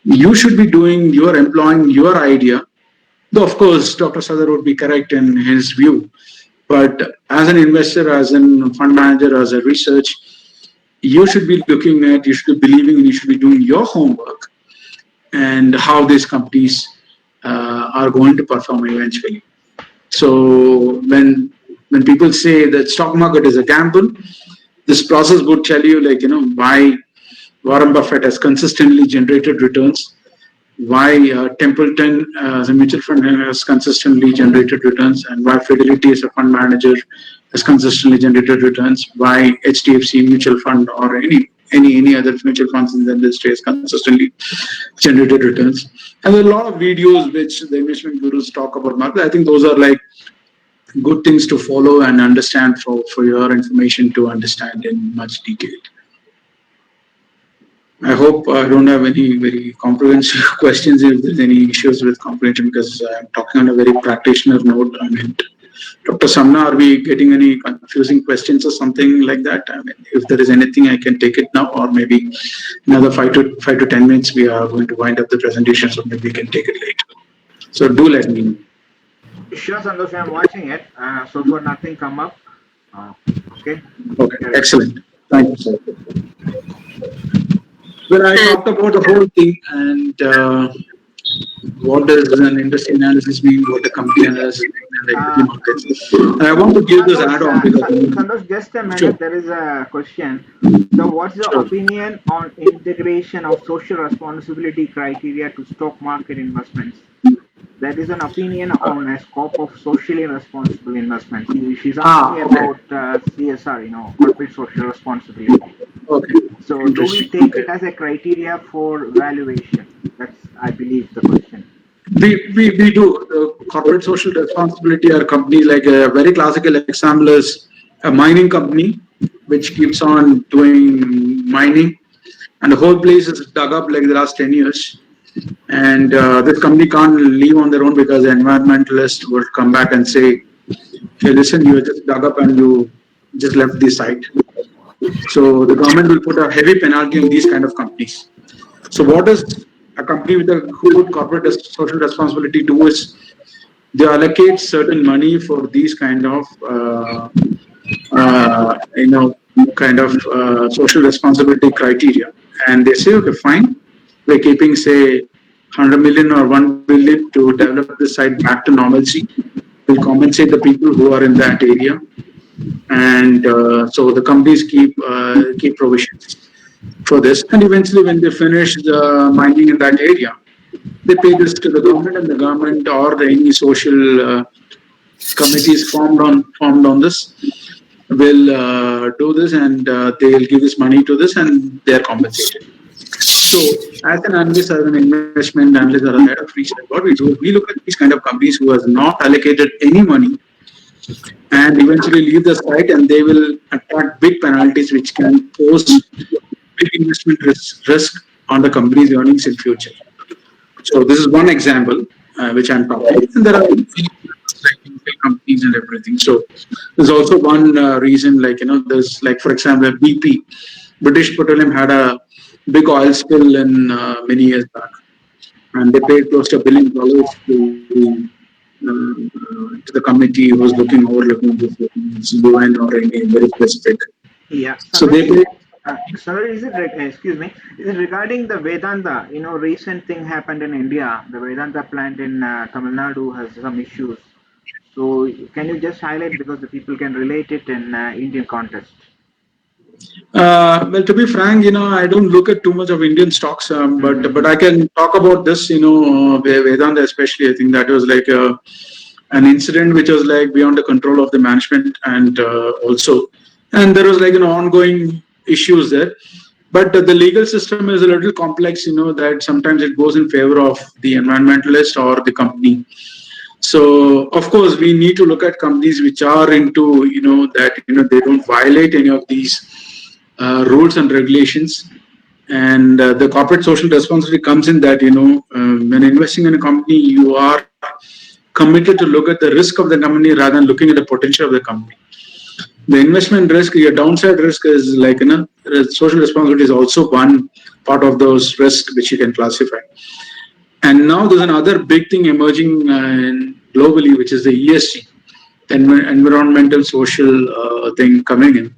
You should be employing your idea. Though, of course, Dr. Sadar would be correct in his view. But as an investor, as a fund manager, as a research, you should be looking at, you should be believing, and you should be doing your homework and how these companies are going to perform eventually. So when people say that stock market is a gamble, this process would tell you, like, why Warren Buffett has consistently generated returns, why Templeton as a mutual fund has consistently generated returns, and why Fidelity as a fund manager has consistently generated returns, why HDFC mutual fund or any other mutual funds in the industry has consistently generated returns. And there are a lot of videos which the investment gurus talk about market. I think those are like good things to follow and understand for your information to understand in much detail. I hope I don't have any very comprehensive questions if there's any issues with comprehension, because I'm talking on a very practitioner note. I mean, Dr. Samna, are we getting any confusing questions or something like that? I mean, if there is anything, I can take it now, or maybe another 5 to 10 minutes. We are going to wind up the presentation, so maybe we can take it later. So do let me know. Sure, Santhosh, I'm watching it. So far, nothing come up. Okay. Okay, excellent. Thank you, sir. Well, I talked about the whole thing and what does an industry analysis mean, what the company analysis mean, and the equity markets. And I want to give this add-on because Santhosh, just a minute. Sure. There is a question. So, what's your Sure. opinion on integration of social responsibility criteria to stock market investments? There is an opinion on a scope of socially responsible investments. She's asking Okay. about CSR, corporate social responsibility. Okay. So, do we take it as a criteria for valuation? That's, I believe, the question. We do. Corporate social responsibility are companies like a very classical example is a mining company which keeps on doing mining, and the whole place is dug up like the last 10 years. And this company can't leave on their own because the environmentalists would come back and say, hey, listen, you just dug up and you just left the site. So the government will put a heavy penalty on these kind of companies. So what does a company with a good corporate social responsibility do is they allocate certain money for these kind of social responsibility criteria, and they say, okay, fine, we're keeping say 100 million or 1 billion to develop the site back to normalcy. We'll compensate the people who are in that area, and so the companies keep provisions for this, and eventually when they finish the mining in that area, they pay this to the government, and the government or any social committees formed on this will do this, and they'll give this money to this, and they're compensated. So, as an analyst, as an investment analyst, or a head of research, what we do, we look at these kind of companies who has not allocated any money and eventually leave the site, and they will attract big penalties, which can pose big investment risk on the company's earnings in future. So this is one example which I'm talking, and there are like companies and everything. So there's also one reason, like there's like for example BP, British Petroleum had a big oil spill in many years back, and they paid close to $1 billion to the committee who was overlooking this UN or any very specific. Yeah. So they paid. Sorry, excuse me, is it regarding the Vedanta? Recent thing happened in India. The Vedanta plant in Tamil Nadu has some issues. So can you just highlight, because the people can relate it in Indian context? Well, to be frank, I don't look at too much of Indian stocks, but I can talk about this, Vedanta especially. I think that was like an incident which was like beyond the control of the management, and and there was like ongoing issues there. But the legal system is a little complex, that sometimes it goes in favor of the environmentalist or the company. So of course we need to look at companies which are into that they don't violate any of these rules and regulations, and the corporate social responsibility comes in that when investing in a company, you are committed to look at the risk of the company rather than looking at the potential of the company. The investment risk, your downside risk is like social responsibility is also one part of those risks which you can classify. And now there's another big thing emerging globally, which is the ESG, environmental social thing coming in.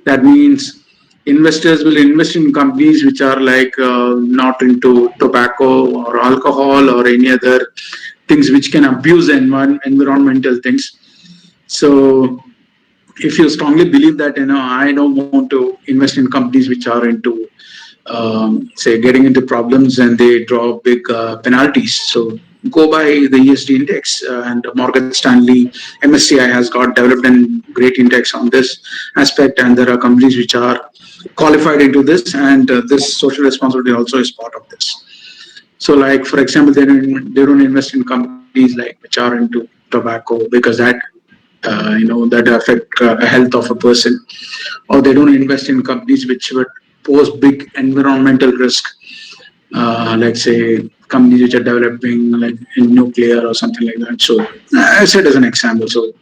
That means investors will invest in companies which are like not into tobacco or alcohol or any other things which can abuse the environmental things. So if you strongly believe that I don't want to invest in companies which are into say getting into problems and they draw big penalties, so go by the ESG index, and Morgan Stanley MSCI has got developed a great index on this aspect, and there are companies which are qualified into this, and this social responsibility also is part of this. So like for example, they don't invest in companies like which are into tobacco, because that that affect health of a person, or they don't invest in companies which would pose big environmental risk. Like say companies which are developing like in nuclear or something like that. So I said as an example. So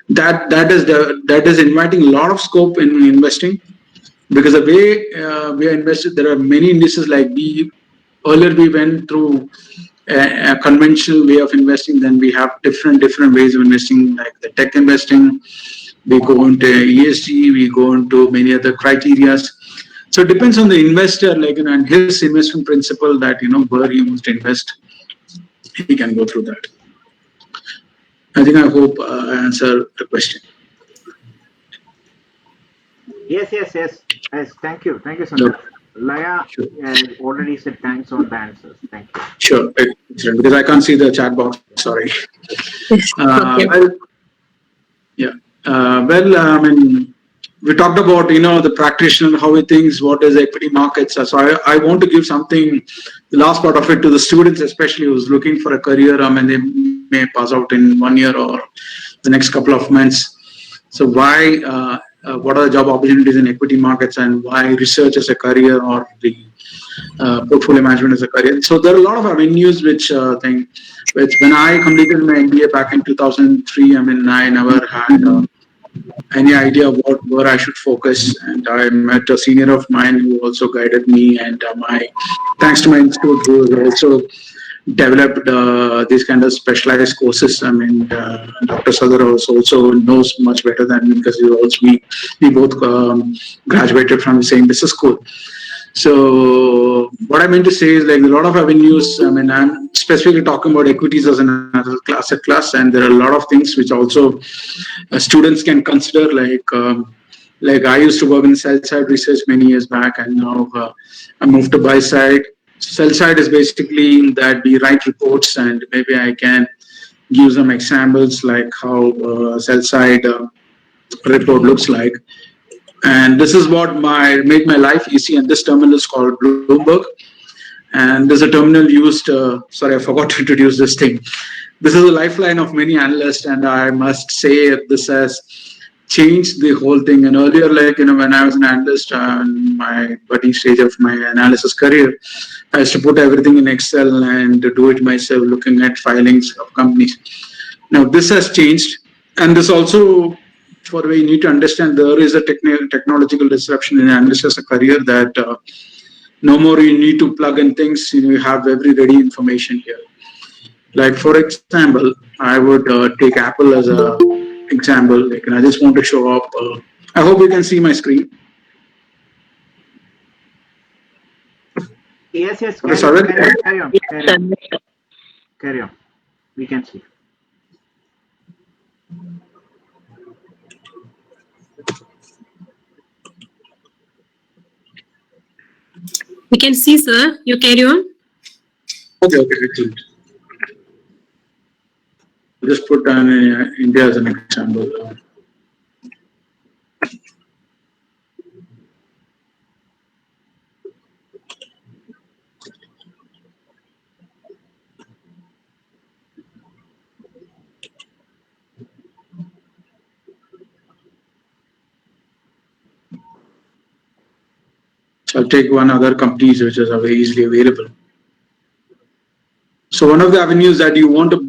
that is inviting a lot of scope in investing, because the way we are invested, there are many indices. Like earlier we went through a conventional way of investing, then we have different ways of investing, like the tech investing. We go into ESG, we go into many other criterias. So it depends on the investor, like, and his investment principle, that where he wants to invest. He can go through that. I hope I answer the question. Yes. Thank you, Santhosh. Laya Sure. already said thanks on the answers. Thank you. Sure, because I can't see the chat box. Sorry. Okay. Yeah. I mean, we talked about the practitioner, how he thinks, what is equity markets. So I want to give something, the last part of it, to the students, especially who's looking for a career. I mean, they may pass out in 1 year or the next couple of months. So why? What are the job opportunities in equity markets, and why research as a career, or the portfolio management as a career? So there are a lot of avenues which when I completed my MBA back in 2003, I mean, I never had any idea about where I should focus, and I met a senior of mine who also guided me, and thanks to my institute, who also developed these kind of specialized courses. I mean, Dr. Sadar also knows much better than me, because we both graduated from the same business school. So what I meant to say is, like, a lot of avenues. I mean, I'm specifically talking about equities as an asset class, and there are a lot of things which also students can consider. Like I used to work in sell side research many years back, and now I moved to buy side. Sell side is basically that we write reports, and maybe I can give some examples like how sell side report looks like. And this is what make my life easy. And this terminal is called Bloomberg. And there's a terminal used. Sorry, I forgot to introduce this thing. This is a lifeline of many analysts, and I must say this has changed the whole thing. And earlier, like, when I was an analyst in my budding stage of my analysis career, I used to put everything in Excel and do it myself, looking at filings of companies. Now this has changed, and this also, for we need to understand, there is a technological disruption in analysis as a career, that no more you need to plug in things. You have every ready information here. Like, for example, I would take Apple as a example. Like, and I just want to show up. I hope you can see my screen. Yes. Carry on. We can see. We can see, sir. You carry on. Okay, excellent. Just put India as an example. I'll take one other companies which is very easily available. So one of the avenues that you want to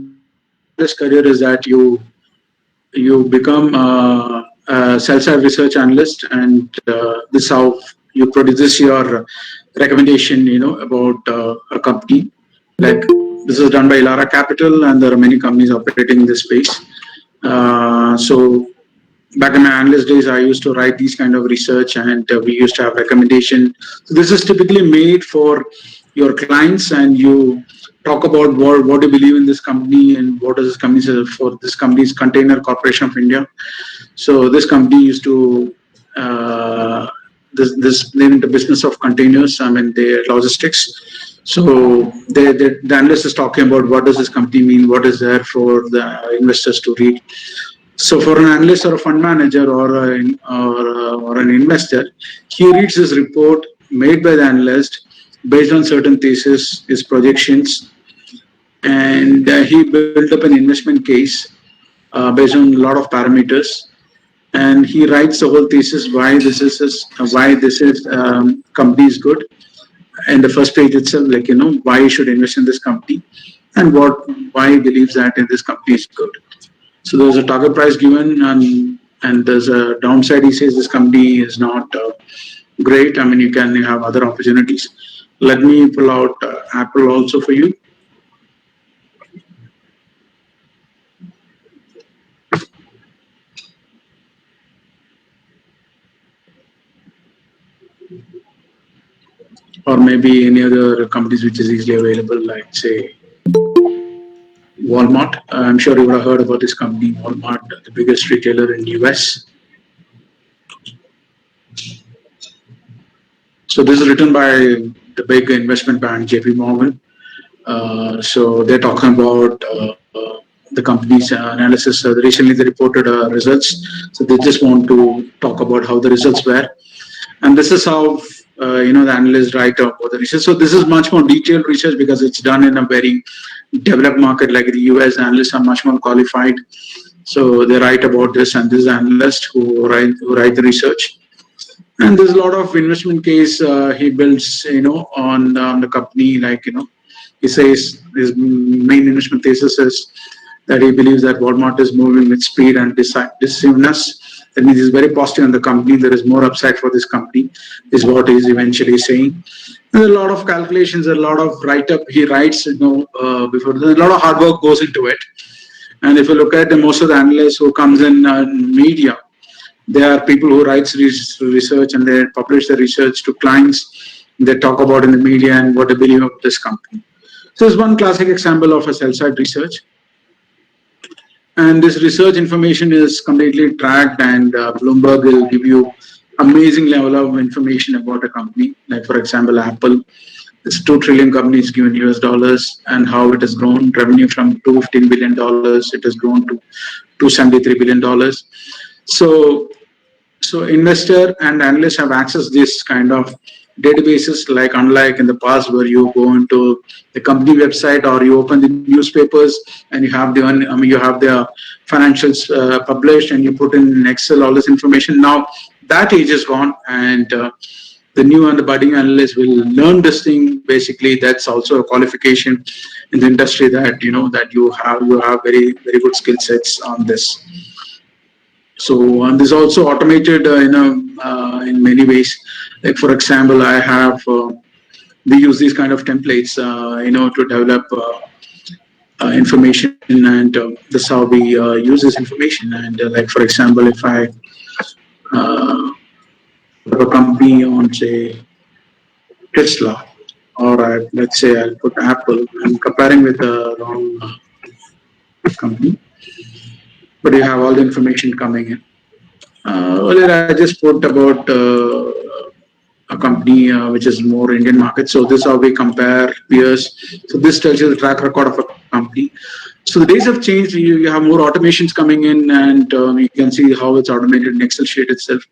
this career is that you become a sell-side research analyst, and this is how you produce your recommendation, about a company. Like, this is done by Elara Capital, and there are many companies operating in this space. So back in my analyst days, I used to write these kind of research, and we used to have recommendation. So this is typically made for your clients, and you talk about what you believe in this company, and what is this company for. This company is Container Corporation of India. So this company used to they're in the business of containers. I mean, their logistics. So the analyst is talking about what does this company mean, what is there for the investors to read. So for an analyst or a fund manager or an investor, he reads this report made by the analyst based on certain thesis, his projections, and he built up an investment case based on a lot of parameters. and he writes the whole thesis why this is company is good. In the first page itself, like, why you should invest in this company and why he believes that in this company is good. So there's a target price given, and there's a downside. He says this company is not great. I mean, you can have other opportunities. Let me pull out Apple also for you. Or maybe any other companies which is easily available, like say Walmart. I'm sure you would have heard about this company, Walmart, the biggest retailer in the US. So this is written by the big investment bank, JP Morgan. So they're talking about the company's analysis. Recently they reported results. So they just want to talk about how the results were. And this is how, the analysts write about the research. So this is much more detailed research because it's done in a very developed market like the US. Analysts are much more qualified. So they write about this, and this is analyst who write the research. And there's a lot of investment case he builds, on the company. Like, he says his main investment thesis is that he believes that Walmart is moving with speed and decisiveness. That means he's very positive on the company. There is more upside for this company, is what he's eventually saying. There's a lot of calculations, a lot of write-up he writes, before. There's a lot of hard work goes into it. And if you look at most of the analysts who comes in media, they are people who write research and they publish the research to clients. They talk about in the media and what they believe of this company. So this is one classic example of a sell-side research. And this research information is completely tracked, and Bloomberg will give you amazing level of information about a company. Like, for example, Apple, this 2 trillion company is given US dollars, and how it has grown. Revenue from $215 billion, it has grown to $273 billion. So investor and analysts have access to this kind of databases, like unlike in the past where you go into the company website or you open the newspapers and you have the financials published and you put in Excel all this information. Now that age is gone, and the new and the budding analysts will learn this thing. Basically, that's also a qualification in the industry that that you have very, very good skill sets on this. So, and this is also automated in many ways. Like, for example, we use these kind of templates to develop information, and this is how we use this information. And like, for example, if I have a company on, say, Tesla, or let's say I'll put Apple, I'm comparing with the wrong company, but you have all the information coming in. Earlier, I just put about a company which is more Indian market. So this is how we compare peers. So this tells you the track record of a company. So the days have changed. You have more automations coming in, and you can see how it's automated in Excel sheet itself.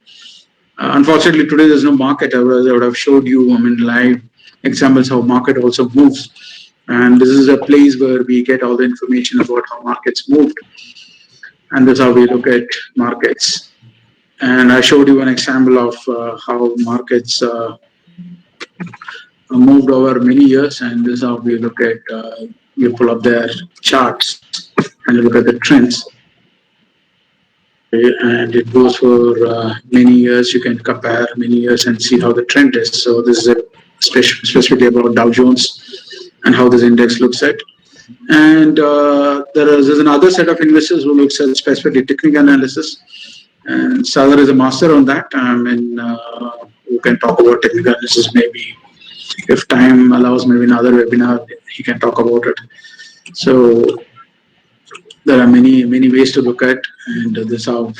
Unfortunately, today there's no market. Otherwise, I would have showed you live examples how market also moves. And this is a place where we get all the information about how markets moved. And that's how we look at markets. And I showed you an example of how markets moved over many years. And this is how we look at, you pull up their charts and you look at the trends. And it goes for many years. You can compare many years and see how the trend is. So this is a specifically about Dow Jones and how this index looks at. And there's another set of investors who looks at specifically technical analysis. And Sagar is a master on that. We can talk about technical analysis maybe. If time allows, maybe another webinar, he can talk about it. So there are many ways to look at, and this is how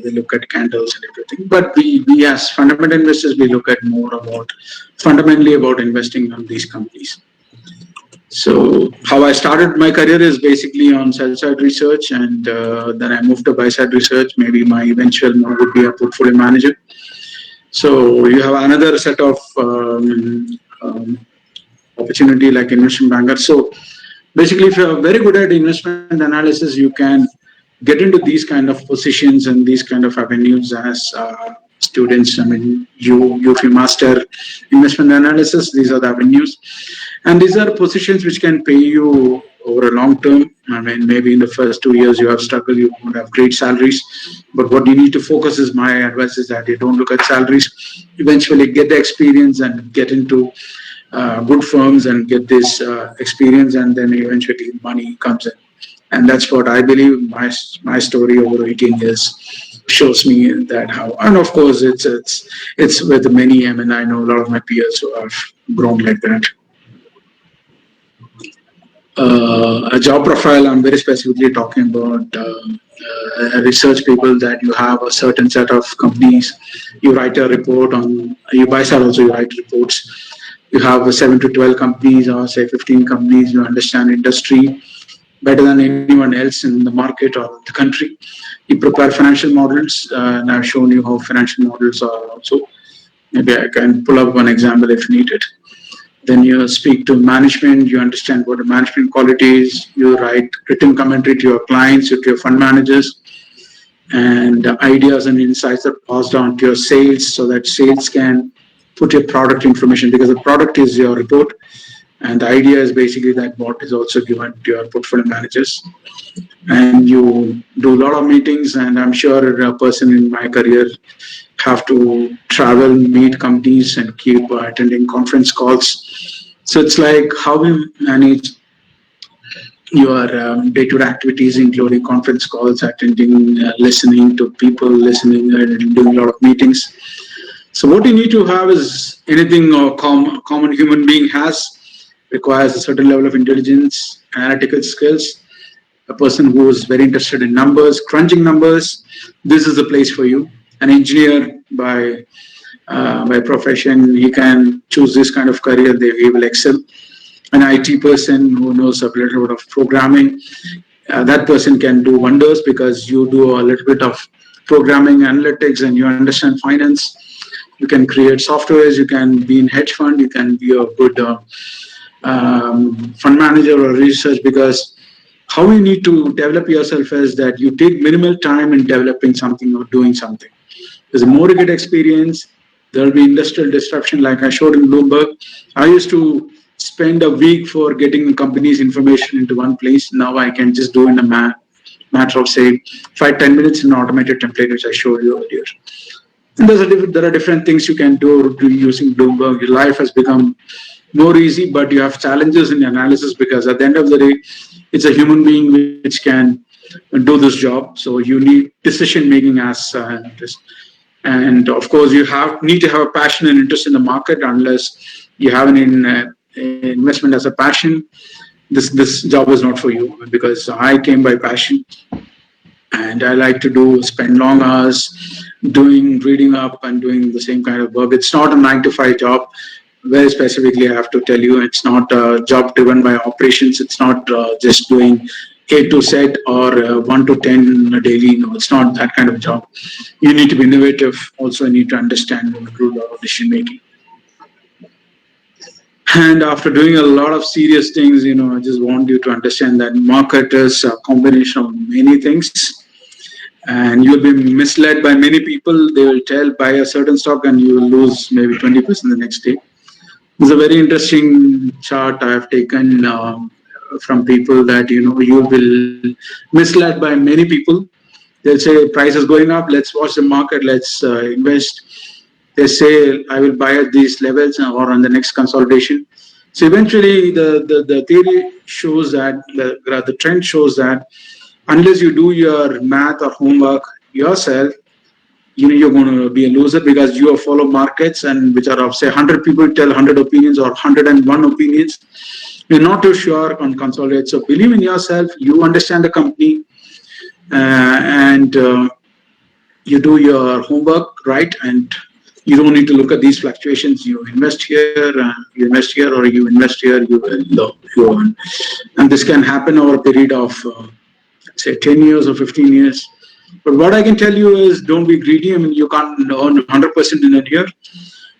they look at candles and everything. But we as fundamental investors, we look at fundamentally about investing on these companies. So how I started my career is basically on sell-side research, and then I moved to buy-side research. Maybe my eventual move would be a portfolio manager. So you have another set of opportunity like investment banker. So basically, if you're very good at investment analysis, you can get into these kind of positions and these kind of avenues as students. I mean, if you master investment analysis, these are the avenues, and these are positions which can pay you over a long term. I mean, maybe in the first 2 years you have struggled, you won't have great salaries, but what you need to focus is, my advice is that you don't look at salaries. Eventually, get the experience and get into good firms and get this experience, and then eventually money comes in. And that's what I believe. My story over 18 years shows me that how. And of course, it's with many. I mean, I know a lot of my peers who have grown like that. A job profile, I'm very specifically talking about research people, that you have a certain set of companies. You write a report on, you buy side also, you write reports. You have 7 to 12 companies, or say 15 companies. You understand industry better than anyone else in the market or the country. You prepare financial models, and I've shown you how financial models are also. Maybe I can pull up one example if needed. Then you speak to management, you understand what the management quality is, you write written commentary to your clients, to your fund managers, and ideas and insights are passed on to your sales, so that sales can put your product information, because the product is your report, and the idea is basically that what is also given to your portfolio managers. And you do a lot of meetings, and I'm sure a person in my career have to travel, meet companies, and keep attending conference calls. So it's like how we manage your day-to-day activities, including conference calls, attending, listening to people, listening, and doing a lot of meetings. So what you need to have is anything a common human being has, requires a certain level of intelligence, analytical skills. A person who is very interested in numbers, crunching numbers, this is the place for you. An engineer by profession, he can choose this kind of career, he will excel. An IT person who knows a little bit of programming, that person can do wonders, because you do a little bit of programming, analytics, and you understand finance. You can create softwares, you can be in hedge fund, you can be a good fund manager or research, because how you need to develop yourself is that you take minimal time in developing something or doing something. There's more to get experience. There will be industrial disruption, like I showed in Bloomberg. I used to spend a week for getting companies' information into one place. Now I can just do in a matter of, say, 5-10 minutes in an automated template, which I showed you earlier. And there are different things you can do using Bloomberg. Your life has become more easy, but you have challenges in analysis, because at the end of the day, it's a human being which can do this job. So you need decision making as this. And of course, you need to have a passion and interest in the market. Unless you have an investment as a passion, this job is not for you, because I came by passion, and I like to spend long hours reading up and doing the same kind of work. It's not a 9-to-5 job. Very specifically, I have to tell you, it's not a job driven by operations. It's not just doing A to Z or 1 to 10 daily. No, it's not that kind of job. You need to be innovative. Also, you need to understand and improve our decision making. And after doing a lot of serious things, I just want you to understand that market is a combination of many things. And you'll be misled by many people. They will tell buy a certain stock and you will lose maybe 20% the next day. It's a very interesting chart I have taken from people that, you will misled by many people. They'll say price is going up. Let's watch the market. Let's invest. They say I will buy at these levels or on the next consolidation. So eventually the theory shows that the trend shows that unless you do your math or homework yourself, you're going to be a loser, because you follow markets and which are of, say, 100 people tell 100 opinions or 101 opinions. You're not too sure on consolidate. So believe in yourself. You understand the company, and you do your homework right, and you don't need to look at these fluctuations. You invest here, or you invest here, you earn. And this can happen over a period of say 10 years or 15 years. But what I can tell you is, don't be greedy. I mean, you can't earn 100% in a year.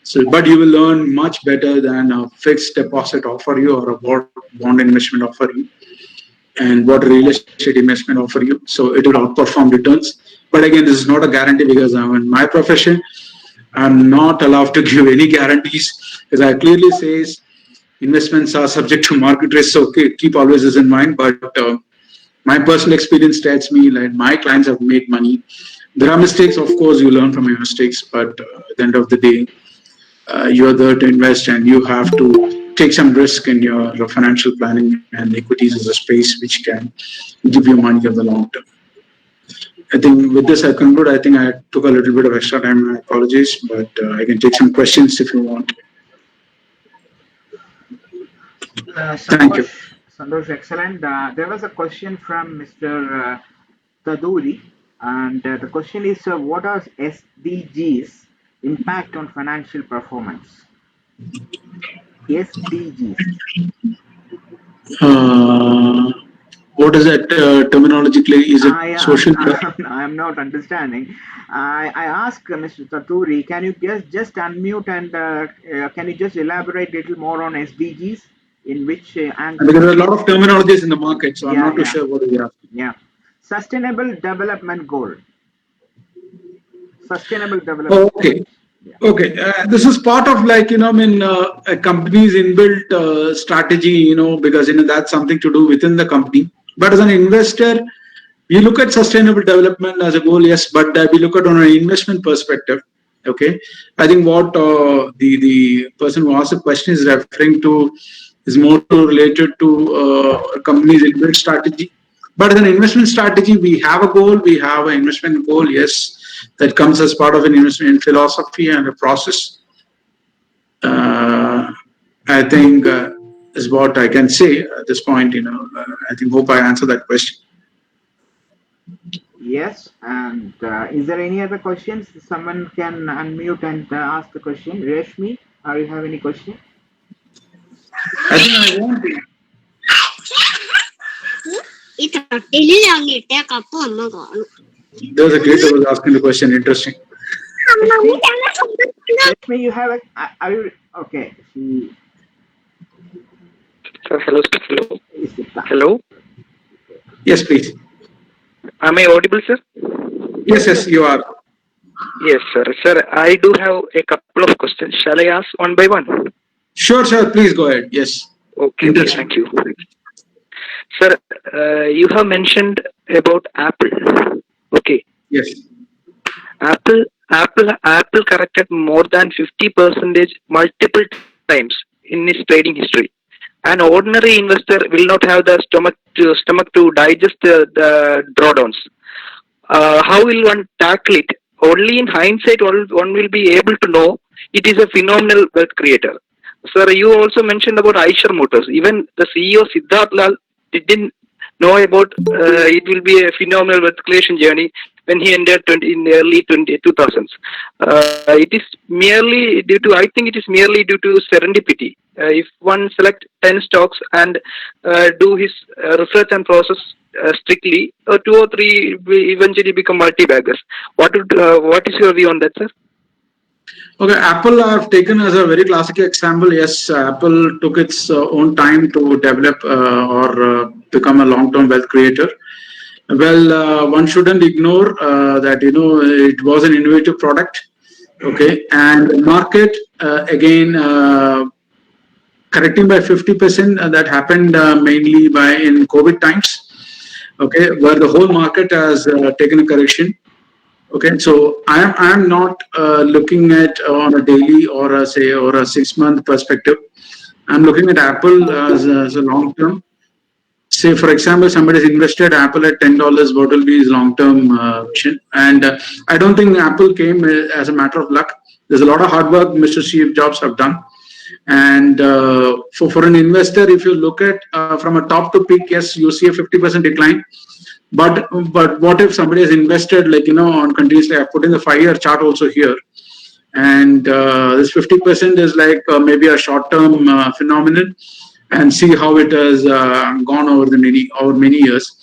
So, but you will earn much better than a fixed deposit offer you or a bond investment offer you. and what real estate investment offer you. So it will outperform returns. But again, this is not a guarantee because I'm in my profession. I'm not allowed to give any guarantees because I clearly says investments are subject to market risk. So keep always this in mind. But my personal experience tells me like my clients have made money. There are mistakes, of course, you learn from your mistakes. But at the end of the day, you're there to invest and you have to take some risk in your financial planning, and equities is a space which can give you money in the long term. I think with this I conclude. I think I took a little bit of extra time. I apologize, but I can take some questions if you want. Thank you. Santhosh, excellent. There was a question from Mr. Taduri, and the question is, what are SDGs impact on financial performance? SDGs. What is that terminologically? Is it social? I am not understanding. I asked Mr. Taturi, can you just unmute and can you just elaborate a little more on SDGs? In which angle? Because there are a lot of terminologies in the market, so I'm not too sure what you are. Yeah. Sustainable development goal. Sustainable development. Okay. Yeah. Okay. This is part of like, a company's inbuilt strategy, because, that's something to do within the company. But as an investor, we look at sustainable development as a goal, yes, but we look at on an investment perspective. Okay. I think what the person who asked the question is referring to is more related to a company's inbuilt strategy. But as an investment strategy, we have a goal, we have an investment goal, yes, that comes as part of an investment philosophy and a process. I think is what I can say at this point. I think hope I answered that question. Yes, and is there any other questions? Someone can unmute and ask the question. Reshmi, do you have any question? I think I want to. There's a kid who was asking the question. Interesting. Reshmi, you have a. Are you okay? Sir, hello. Hello. Yes, please. Am I audible, sir? Yes, you are. Yes, sir. Sir, I do have a couple of questions. Shall I ask one by one? Sure, please go ahead. Yes. Okay, thank you. Sir, you have mentioned about Apple. Okay. Yes. Apple corrected more than 50% multiple times in its trading history. An ordinary investor will not have the stomach to digest the drawdowns. How will one tackle it? Only in hindsight one will be able to know it is a phenomenal wealth creator. Sir, you also mentioned about Eicher Motors. Even the CEO Siddharth Lal didn't know about it will be a phenomenal wealth creation journey when he entered in the early 2000s. It is merely due to serendipity. If one select 10 stocks and do his research and process strictly, 2 or 3 will eventually become multi-baggers. What is your view on that, sir? Okay, Apple I have taken as a very classic example. Yes, Apple took its own time to develop or become a long-term wealth creator. Well, one shouldn't ignore that, it was an innovative product. Okay, and the market, again, correcting by 50%, that happened mainly in COVID times. Okay, where the whole market has taken a correction. Okay, so I am not looking at on a daily or a 6-month perspective. I'm looking at Apple as a long term. Say, for example, somebody has invested Apple at $10. What will be his long term vision? And I don't think Apple came as a matter of luck. There's a lot of hard work Mr. Steve Jobs have done. And for an investor, if you look at from a top to peak, yes, you see a 50% decline. But what if somebody has invested on continuously? I put in the 5-year chart also here, and this 50% is like maybe a short-term phenomenon, and see how it has gone over many years.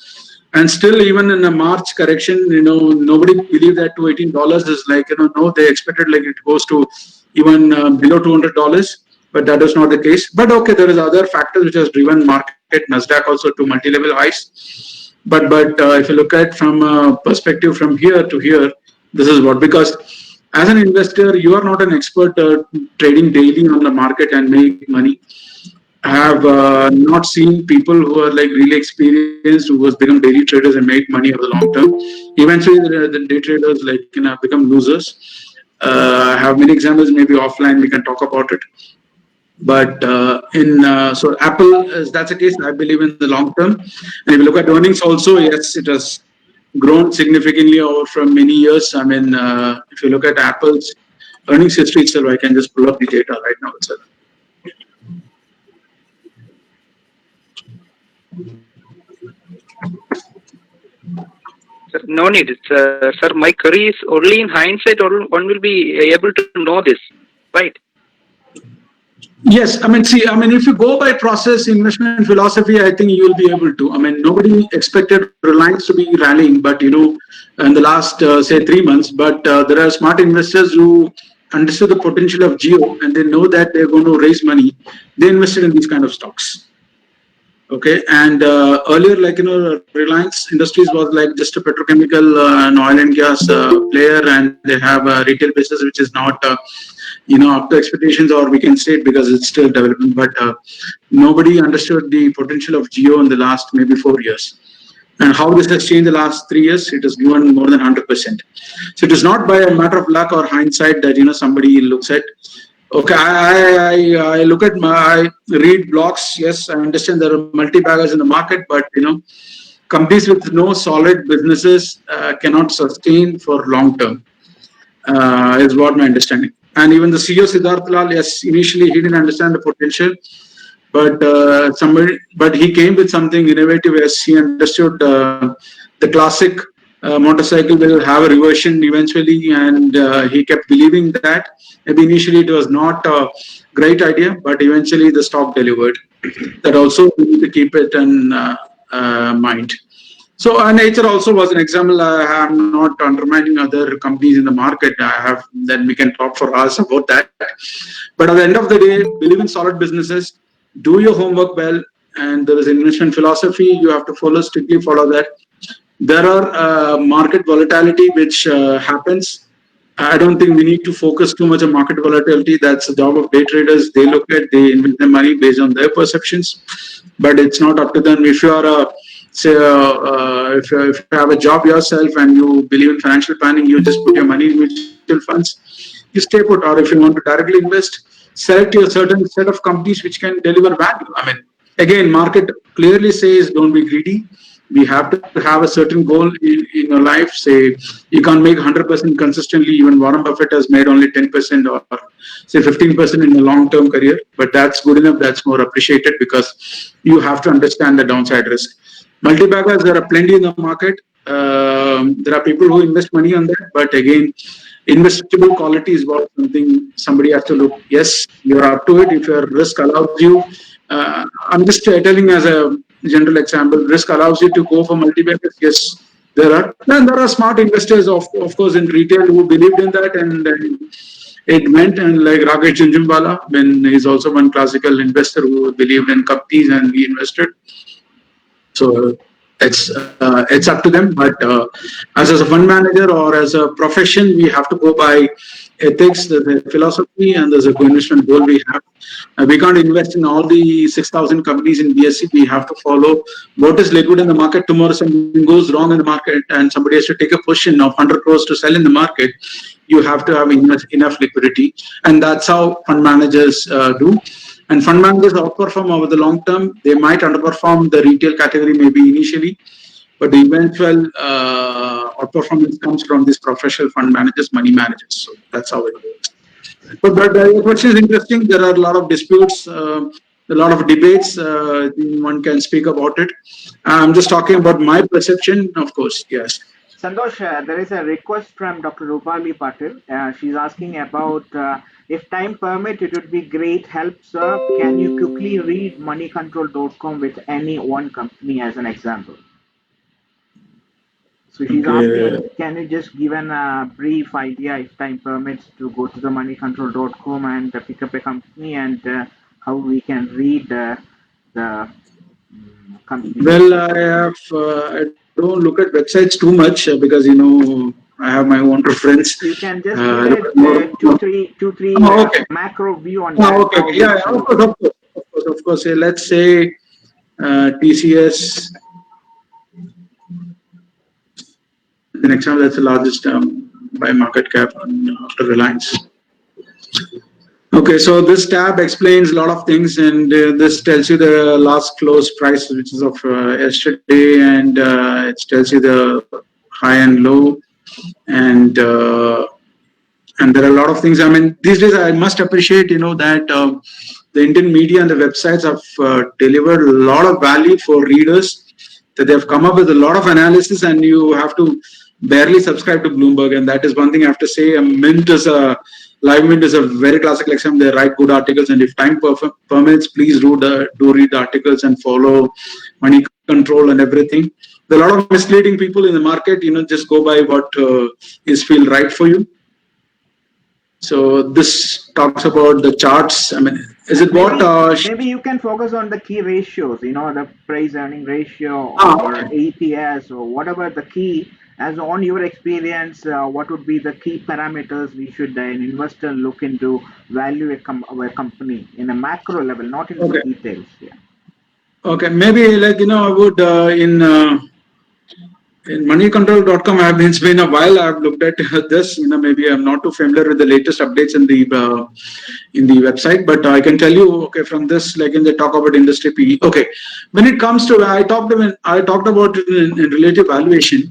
And still, even in a March correction, nobody believed that $218 is no, they expected it goes to even below $200. but that is not the case. But okay, there is other factors which has driven market, Nasdaq also to multi-level highs. But if you look at from a perspective from here to here, this is what, because as an investor, you are not an expert trading daily on the market and make money. I have not seen people who are like really experienced who has become daily traders and make money over the long term. Eventually, the day traders like become losers. I have many examples. Maybe offline we can talk about it. But in so Apple, that's the case. I believe in the long term. And if you look at earnings, also yes, it has grown significantly over from many years. I mean, if you look at Apple's earnings history itself, I can just pull up the data right now itself. Sir, no need. Sir, my query is only in hindsight, or one will be able to know this, right? Yes, I mean, see, I mean, if you go by process, investment philosophy, I think you will be able to. I mean, nobody expected Reliance to be rallying, but in the last say 3 months. But there are smart investors who understood the potential of Geo, and they know that they're going to raise money. They invested in these kind of stocks. Okay, and earlier, like Reliance Industries was like just a petrochemical and oil and gas player, and they have a retail business which is not up to expectations, or we can say it because it's still developing. But nobody understood the potential of Geo in the last maybe 4 years, and how this has changed the last 3 years. It has grown more than 100%. So it is not by a matter of luck or hindsight that somebody looks at. Okay, I look at I read blogs. Yes, I understand there are multi-baggers in the market, but companies with no solid businesses cannot sustain for long term. Is what my understanding. And even the CEO Siddharth Lal, yes, initially he didn't understand the potential, but but he came with something innovative. Yes, he understood the classic motorcycle will have a reversion eventually, and he kept believing that. Maybe initially it was not a great idea, but eventually the stock delivered. That also we need to keep it in mind. So Nature also was an example. I am not undermining other companies in the market. I have, then we can talk for hours about that. But at the end of the day, believe in solid businesses, do your homework well, and there is investment philosophy. You have to strictly follow that. There are market volatility which happens. I don't think we need to focus too much on market volatility. That's the job of day traders. They invest their money based on their perceptions, but it's not up to them. If you are if you have a job yourself and you believe in financial planning, you just put your money in mutual funds, you stay put. Or if you want to directly invest, select your certain set of companies which can deliver value. I mean, again, market clearly says don't be greedy. We have to have a certain goal in your life. Say you can't make 100% consistently. Even Warren Buffett has made only 10% or say 15% in a long-term career, but that's good enough. That's more appreciated because you have to understand the downside risk. Multi-baggers, there are plenty in the market. There are people who invest money on that, but again, investable quality is what something somebody has to look. Yes, you're up to it if your risk allows you. I'm just telling as a general example. Risk allows you to go for multi-baggers. Yes, there are smart investors of course in retail who believed in that, and it went. And like Rakesh Jhunjhunwala, when he's also one classical investor who believed in companies and we invested. So it's up to them. But as a fund manager or as a profession, we have to go by ethics, the philosophy, and there's a investment goal we have. We can't invest in all the 6,000 companies in BSE. We have to follow what is liquid in the market. Tomorrow something goes wrong in the market and somebody has to take a position of 100 crores to sell in the market. You have to have enough liquidity, and that's how fund managers do. And fund managers outperform over the long term. They might underperform the retail category maybe initially, but the eventual outperformance comes from these professional fund managers, money managers. So that's how it works. But your question is interesting. There are a lot of disputes, a lot of debates. One can speak about it. I'm just talking about my perception, of course. Yes. Santhosh, there is a request from Dr. Rupali Patil. She's asking about if time permit, it would be great help, sir. Can you quickly read moneycontrol.com with any one company as an example? So she's Okay. asking, can you just give a brief idea, if time permits, to go to the moneycontrol.com and pick up a company, and how we can read the company Well, website? I don't look at websites too much because I have my own preference. So you can just I give look at more. a two, three Oh, okay. macro view on Oh, that, okay. how Okay. we Yeah, should. of course. Let's say TCS. The next time, that's the largest by market cap after Reliance. Okay, so this tab explains a lot of things, and this tells you the last close price, which is of yesterday, and it tells you the high and low, and and there are a lot of things. I mean, these days I must appreciate, that the Indian media and the websites have delivered a lot of value for readers. That they have come up with a lot of analysis, and you have to barely subscribe to Bloomberg, and that is one thing I have to say. Live Mint is a very classic example. They write good articles, and if time permits, please do read the articles and follow money control and everything. There are a lot of misleading people in the market. Just go by what is feel right for you. So this talks about the charts. I mean, is it what? Maybe you can focus on the key ratios, the price earning ratio or Okay. EPS or whatever the key, as on your experience, what would be the key parameters we should, an investor, look into value a company in a macro level, not into the Okay. details. Yeah. Okay. Maybe I would in moneycontrol.com, it's been a while I've looked at this. Maybe I'm not too familiar with the latest updates in the website, but I can tell you, okay, from this, like in the talk about industry PE. Okay, when it comes to, I talked about it in relative valuation.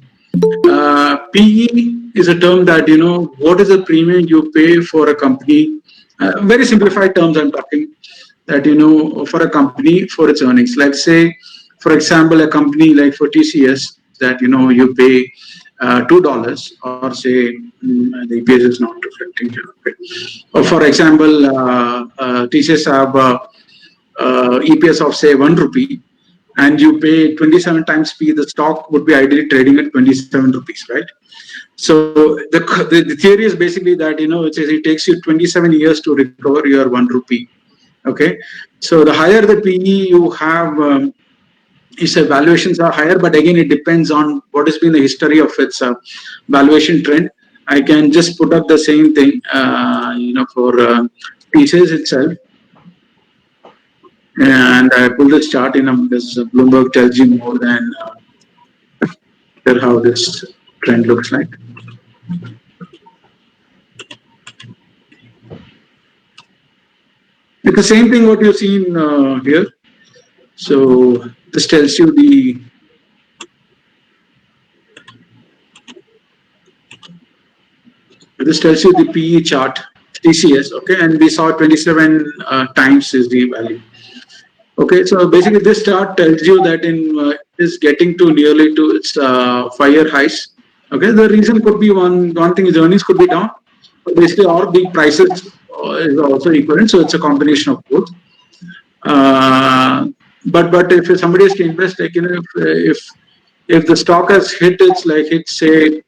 PE is a term that what is the premium you pay for a company. Very simplified terms I'm talking, that for a company for its earnings. Let's say, for example, a company like for TCS, that you pay $2, or say the EPS is not reflecting here. Okay. Or for example, TCS have EPS of say 1 rupee, and you pay 27 times P, the stock would be ideally trading at 27 rupees, right? So the theory is basically that it takes you 27 years to recover your 1 rupee. Okay, so the higher the PE you have, its valuations are higher, but again it depends on what has been the history of its valuation trend. I can just put up the same thing, for pieces itself, and I pull this chart in because Bloomberg tells you more than how this trend looks like. It's the same thing what you've seen here. So this tells you the PE chart, TCS, okay, and we saw 27 times is the value. Okay, so basically this chart tells you that it is getting to nearly to its 5-year highs. Okay, the reason could be one thing is earnings could be down, but basically all the prices is also equivalent, so it's a combination of both. But if somebody is to invest, like if the stock has hit say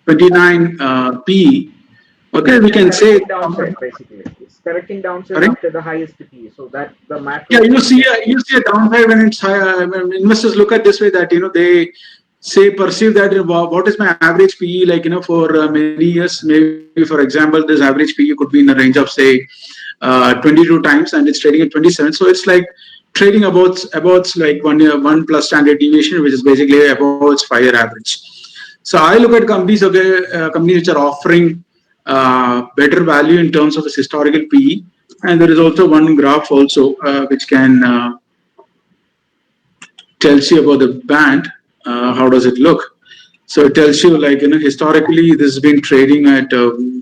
29 P, okay, we can say downside basically. It's correcting downside sorry? after the highest PE. So that the macro. Yeah, you see a downside when it's high. When investors look at this way, that they perceive that what is my average PE, like for many years. Maybe for example, this average PE could be in the range of say 22 times, and it's trading at 27. So it's like trading about like 1 year 1 plus standard deviation, which is basically above its 5-year average. So I look at companies, companies which are offering better value in terms of its historical PE. And there is also one graph also which can tells you about the band. How does it look? So it tells you like historically this has been trading at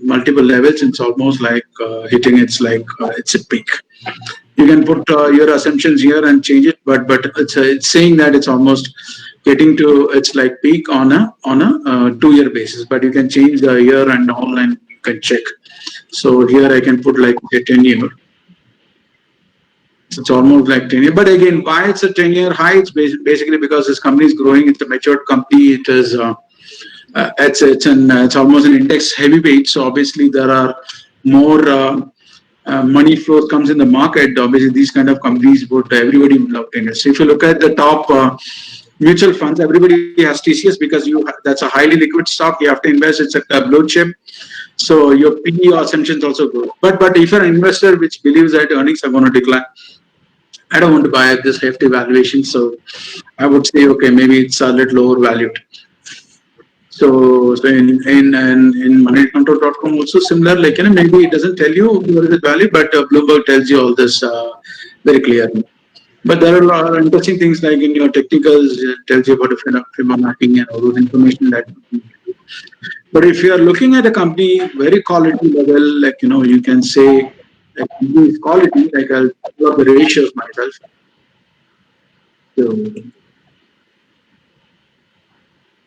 multiple levels. It's almost like hitting its it's a peak. You can put your assumptions here and change it, but it's saying that it's almost getting to its like peak on a 2-year basis. But you can change the year and all, and you can check. So here I can put like a 10-year. It's almost like 10 year. But again, why it's a 10-year high? It's basically because this company is growing. It's a matured company. It is it's almost an index heavyweight. So obviously there are more money flows comes in the market. Obviously these kind of companies everybody would love to invest. So if you look at the top mutual funds, everybody has TCS because that's a highly liquid stock. You have to invest. It's a blue chip. So your PE assumptions also go. But if you're an investor which believes that earnings are going to decline, I don't want to buy at this hefty valuation. So I would say, okay, maybe it's a little overvalued. So in moneycontrol.com also similar, like, maybe it doesn't tell you what is the value, but Bloomberg tells you all this very clearly. But there are a lot of interesting things like in your technicals, it tells you about the Fibonacci and all those information that. But if you are looking at a company very quality level, like, you can say like is quality, like I'll pull up the ratios myself.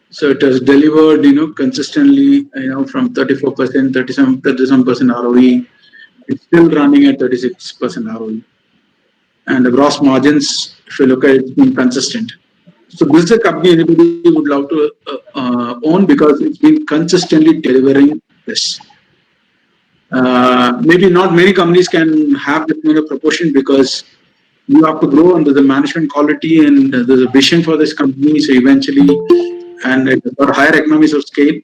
So it has delivered, consistently, from 34%, 37% ROE. It's still running at 36% ROE. And the gross margins, if you look at it, it's been consistent. So this is a company anybody would love to own because it's been consistently delivering this. Maybe not many companies can have that kind of proportion because you have to grow under the management quality and there's a vision for this company. So eventually, and it's got higher economies of scale.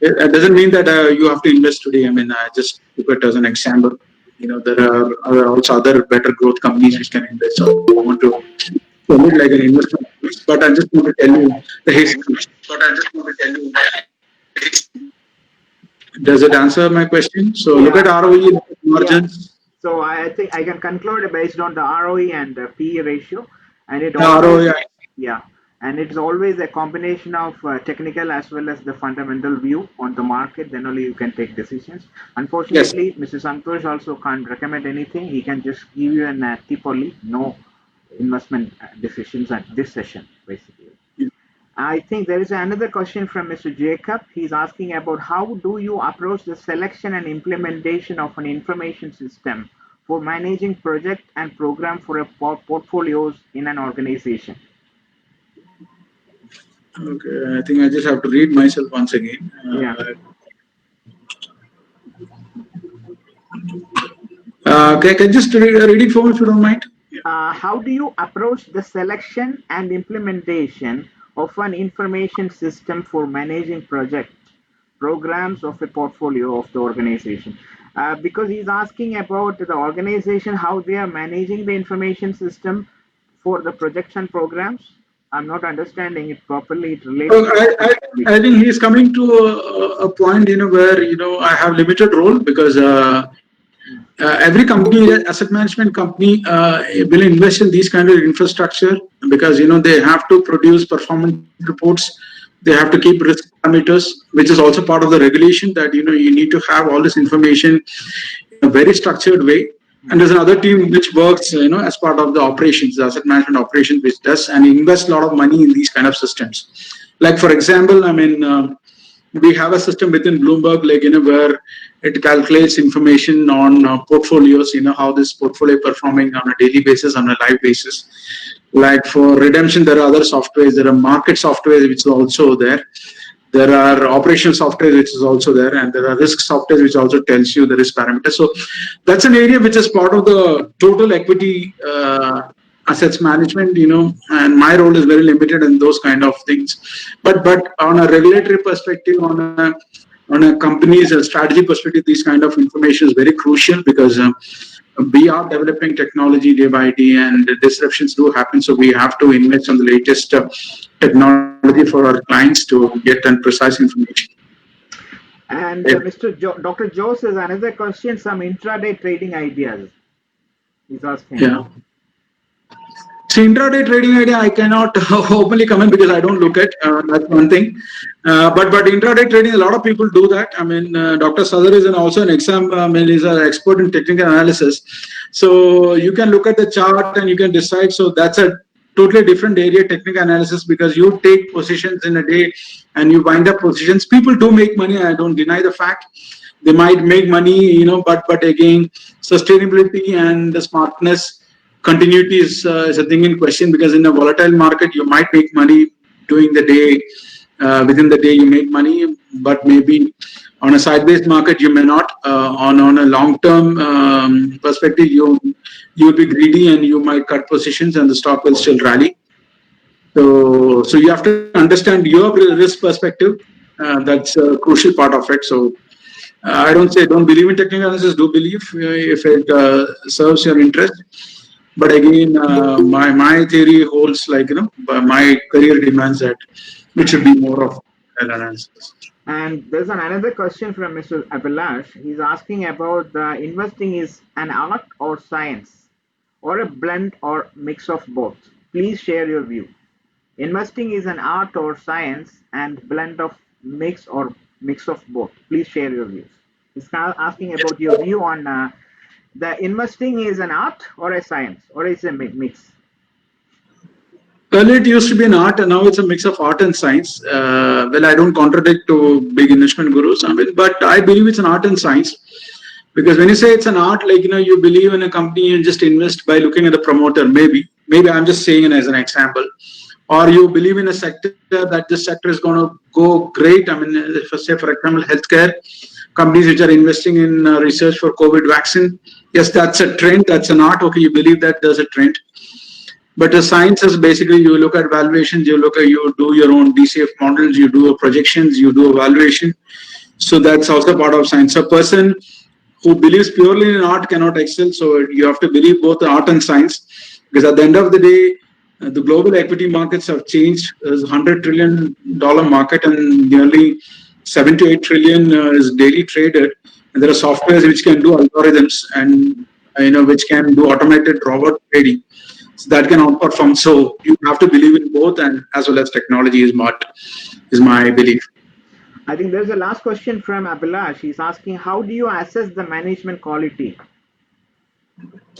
It doesn't mean that you have to invest today. I mean, I just took it as an example. There are also other better growth companies which can invest. So I want to look like an investment, but I just want to tell you the history. Does it answer my question? So look at ROE, look at margins. Yeah. So I think I can conclude based on the ROE and the PE ratio, and it ROE. Yeah, and it's always a combination of technical as well as the fundamental view on the market. Then only you can take decisions. Unfortunately, yes. Mr. Santhosh also can't recommend anything. He can just give you a tip only, no investment decisions at this session, basically. I think there is another question from Mr. Jacob. He's asking about how do you approach the selection and implementation of an information system for managing project and program for a portfolios in an organization? Okay, I think I just have to read myself once again. Yeah. Okay, can you just read it for me if you don't mind? How do you approach the selection and implementation of an information system for managing project programs of a portfolio of the organization? Because he's asking about the organization, how they are managing the information system for the projects and programs. I'm not understanding it properly. It relates. I think he's coming to a point, where I have limited role because every company, asset management company, will invest in these kind of infrastructure because they have to produce performance reports. They have to keep risk parameters, which is also part of the regulation that you need to have all this information in a very structured way. And there's another team which works, as part of the operations, the asset management operations, which does and invests a lot of money in these kind of systems. Like for example, I mean, we have a system within Bloomberg, like where it calculates information on portfolios. How this portfolio performing on a daily basis, on a live basis. Like for redemption, there are other softwares. There are market software which is also there. There are operational software which is also there, and there are risk software which also tells you the risk parameters. So that's an area which is part of the total equity assets management, and my role is very limited in those kind of things. But on a regulatory perspective, on a company's strategy perspective, this kind of information is very crucial because we are developing technology day by day, and disruptions do happen. So we have to invest on the latest technology for our clients to get them precise information. And Dr. Joe says another question: some intraday trading ideas. He's asking. Yeah. So intraday trading idea, I cannot openly comment because I don't look at. That's one thing. But intraday trading, a lot of people do that. I mean, Dr. Sadar is also an example. I mean, he's an expert in technical analysis. So you can look at the chart and you can decide. So that's a totally different area, technical analysis, because you take positions in a day and you wind up positions. People do make money. I don't deny the fact. They might make money, but again, sustainability and the smartness, continuity is a thing in question, because in a volatile market, you might make money during the day Within the day you make money, but maybe on a sideways market you may not. On a long term perspective, you will be greedy and you might cut positions, and the stock will still rally. So you have to understand your risk perspective. That's a crucial part of it. So I don't say don't believe in technical analysis. Do believe if it serves your interest. But again, my theory holds, like, my career demands that it should be more of analysis. And there's another question from Mr. Abhilash. He's asking about the investing is an art or science, or a blend or mix of both. Please share your view. Investing is an art or science and blend of mix of both. Please share your views. He's asking about your view on the investing is an art or a science, or is a mix. Earlier it used to be an art, and now it's a mix of art and science. Well, I don't contradict to big investment gurus, but I believe it's an art and science. Because when you say it's an art, like, you believe in a company and just invest by looking at the promoter, maybe I'm just saying it as an example. Or you believe in a sector that this sector is going to go great. I mean, if I say, for example, healthcare companies which are investing in research for COVID vaccine. Yes, that's a trend. That's an art. Okay, you believe that there's a trend. But the science is basically you look at valuations, you do your own DCF models, you do projections, you do evaluation. So that's also part of science. A person who believes purely in art cannot excel. So you have to believe both art and science, because at the end of the day, the global equity markets have changed. There's $100 trillion market, and nearly 7 to 8 trillion is daily traded. And there are softwares which can do algorithms, and which can do automated robot trading. So that can outperform. So you have to believe in both, and as well as technology is my belief. I think there's a last question from Abhilash. He's asking, how do you assess the management quality?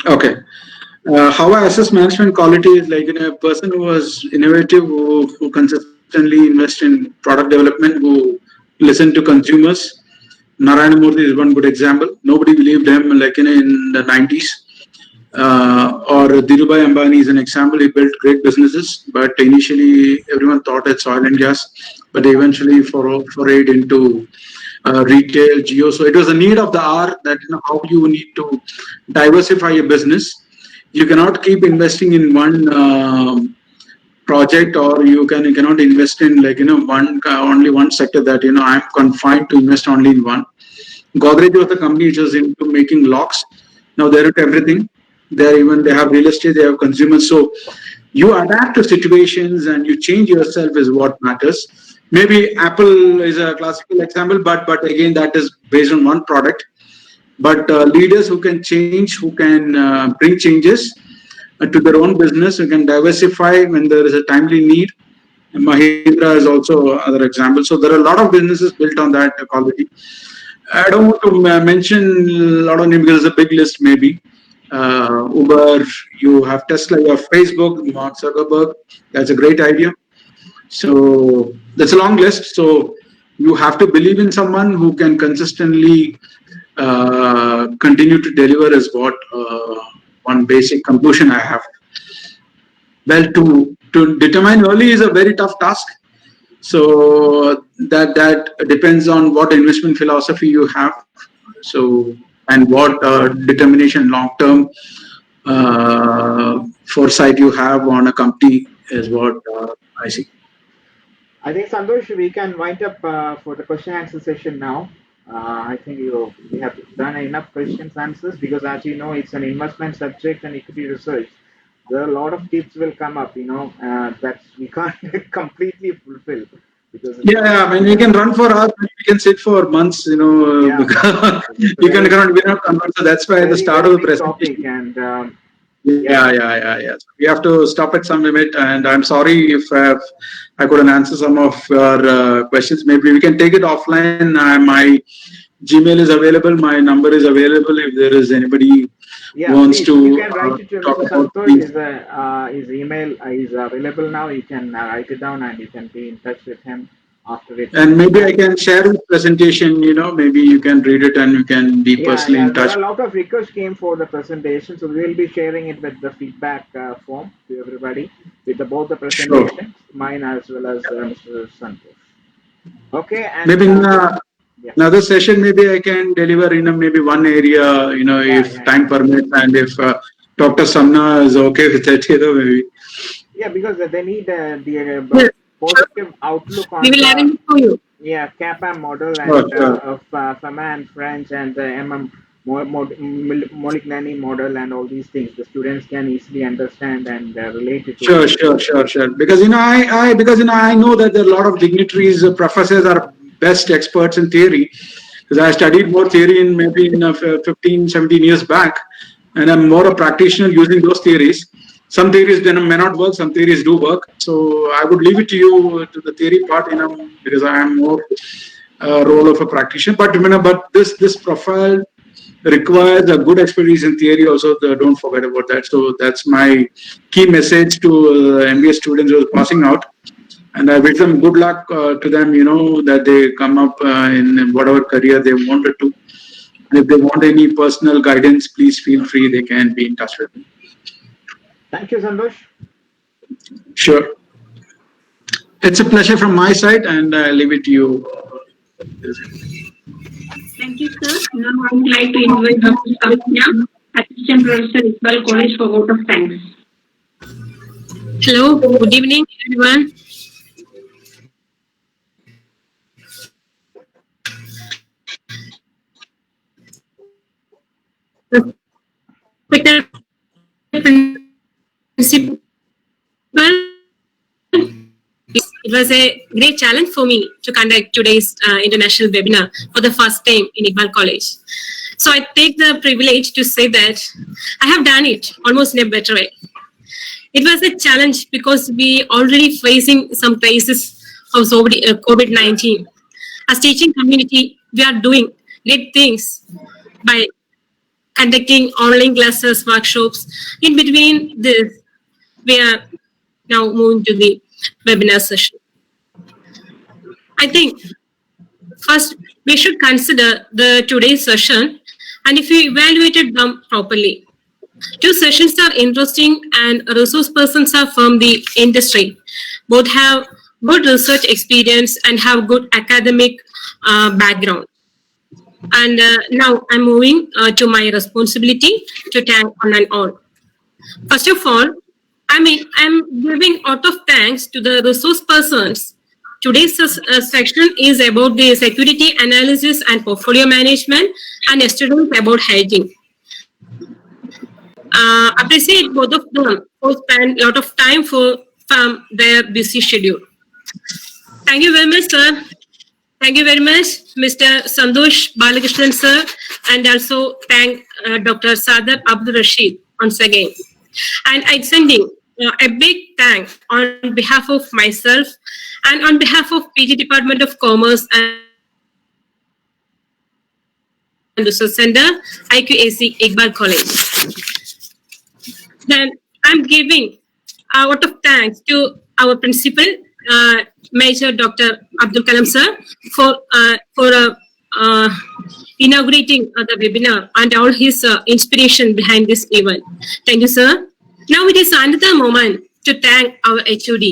Okay. How I assess management quality is like, a person who was innovative, who consistently invest in product development, who listen to consumers. Narayana Murthy is one good example. Nobody believed him, like, in the 90s. Or Dhirubhai Ambani is an example. He built great businesses, but initially everyone thought it's oil and gas, but they eventually forayed into retail, geo. So it was a need of the hour that, how you need to diversify your business. You cannot keep investing in one project, or you cannot invest in, like, only one sector that, I'm confined to invest only in one. Godrej was the company which was into making locks. Now they're into everything. They have real estate, they have consumers. So you adapt to situations and you change yourself is what matters. Maybe Apple is a classical example, but again, that is based on one product. But leaders who can change, who can bring changes to their own business, who can diversify when there is a timely need. Mahindra is also another example. So there are a lot of businesses built on that quality. I don't want to mention a lot of names because it's a big list, maybe. Uber, you have Tesla, you have Facebook, Mark Zuckerberg. That's a great idea. So that's a long list. So you have to believe in someone who can consistently continue to deliver, is what one basic conclusion I have. Well, to determine early is a very tough task. So that depends on what investment philosophy you have. So, and what determination, long-term foresight you have on a company is what I see. I think, Santhosh, we can wind up for the question answer session now. I think we have done enough questions answers, because, as you know, it's an investment subject and equity research. There are a lot of tips will come up, that we can't completely fulfill. Because Yeah, I mean, we can run for hours, we can sit for months, Yeah. because we cannot convert. So that's why at the start of the presentation. Topic, and Yeah. We have to stop at some limit, and I'm sorry if I couldn't answer some of your questions. Maybe we can take it offline. My Gmail is available. My number is available. If there is anybody wants please, to you can write it to talk Mr. about Santhosh. things. His email is available now. You can write it down, and you can be in touch with him after it. And maybe I can share the presentation. Maybe you can read it and you can be personally in There touch. are a lot of requests came for the presentation, so we will be sharing it with the feedback form to everybody with both the Sure. presentations, mine as well as Mr. Santhosh. Okay, and Maybe in yeah. another session, maybe I can deliver in maybe one area, if time permits, and if Dr. Samna is okay with it, maybe. Yeah, because they need the Yes, sure. positive outlook We on will the arrange for you. CAPA model Sure, and sure. of FAMA and French and the Molignani model and all these things. The students can easily understand and relate it to Sure, it. sure, sure, sure. Because I know that there are a lot of dignitaries, professors are best experts in theory. Because I studied more theory in maybe in 15, 17 years back, and I'm more a practitioner using those theories. Some theories then may not work, some theories do work. So I would leave it to you to the theory part, because I am more role of a practitioner. But but this profile requires a good expertise in theory also. Don't forget about that. So that's my key message to MBA students who are passing out. And I wish them good luck to them, that they come up in whatever career they wanted to. And if they want any personal guidance, please feel free. They can be in touch with me. Thank you, Santhosh. Sure. It's a pleasure from my side, and I leave it to you. Thank you, sir. Now I would like to invite Dr. Samya, Assistant Professor, Iqbal College, for vote of thanks. Hello, good evening, everyone. Respected principal, it was a great challenge for me to conduct today's international webinar for the first time in Iqbal College. So I take the privilege to say that I have done it almost in a better way. It was a challenge because we already facing some crisis of COVID-19. As teaching community, we are doing great things by conducting online classes, workshops. In between this, we are now moving to the webinar session. I think first we should consider the today's session, and if we evaluated them properly. Two sessions are interesting and resource persons are from the industry. Both have good research experience and have good academic background. And now I'm moving to my responsibility to thank one and all. First of all, I'm giving out of thanks to the resource persons. Today's section is about the security analysis and portfolio management, and yesterday was about hygiene. Appreciate both of them who spend a lot of time from their busy schedule. Thank you very much, sir. Thank you very much, Mr. Santhosh Balakrishnan, sir, and also thank Dr. Sadar Abdul Rashid once again. And extending a big thank on behalf of myself and on behalf of PG Department of Commerce and Research Center, IQAC Iqbal College. Then I'm giving a lot of thanks to our principal, Major Dr. Abdul Kalam sir, for inaugurating the webinar and all his inspiration behind this event. Thank you, sir. Now it is another moment to thank our HOD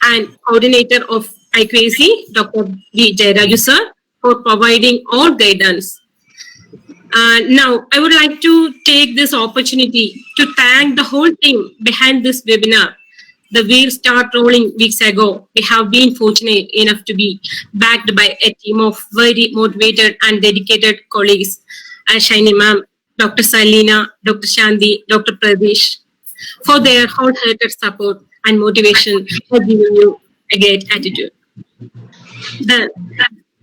and coordinator of IQAC, Dr. V. Jayaraju sir, for providing all guidance. Now, I would like to take this opportunity to thank the whole team behind this webinar. The wheels start rolling weeks ago. We have been fortunate enough to be backed by a team of very motivated and dedicated colleagues, Shaini ma'am, Dr. Salina, Dr. Shanti, Dr. Pradesh, for their wholehearted support and motivation for giving you a great attitude.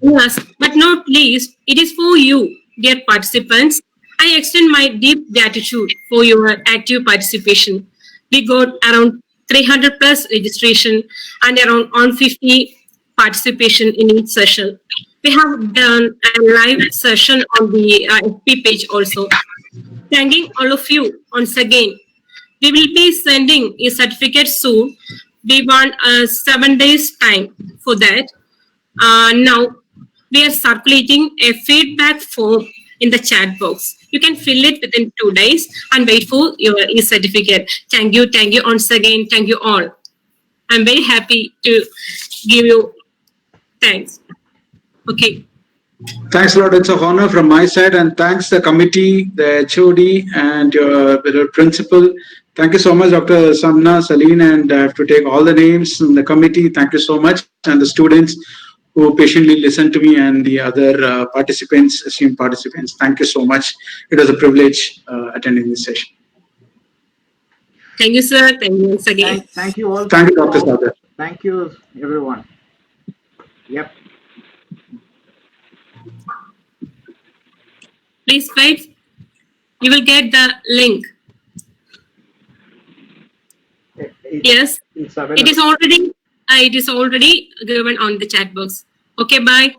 Last but not least, it is for you, dear participants. I extend my deep gratitude for your active participation. We got around 300 plus registration and around 150 participation in each session. We have done a live session on the FB page also. Thanking all of you once again. We will be sending a certificate soon. We want 7 days time for that. Now we are circulating a feedback form in the chat box. You can fill it within 2 days and wait for your e-certificate. Thank you once again. Thank you all. I'm very happy to give you thanks. Okay. Thanks a lot. It's a honor from my side, and thanks the committee, the HOD, and your principal. Thank you so much, Dr. Samna, Saleen, and I have to take all the names in the committee. Thank you so much, and the students who patiently listened to me, and the other participants, esteemed participants. Thank you so much. It was a privilege attending this session. Thank you, sir. Thank you once again. Thank you all. Thank you, Dr. Sagar. Thank you, everyone. Yep. Please wait. You will get the link. Yes, It's it available. is already given on the chat box. Okay, bye.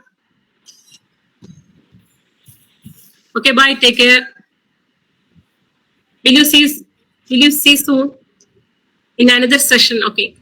Okay, bye. Take care. Will you see soon in another session? Okay.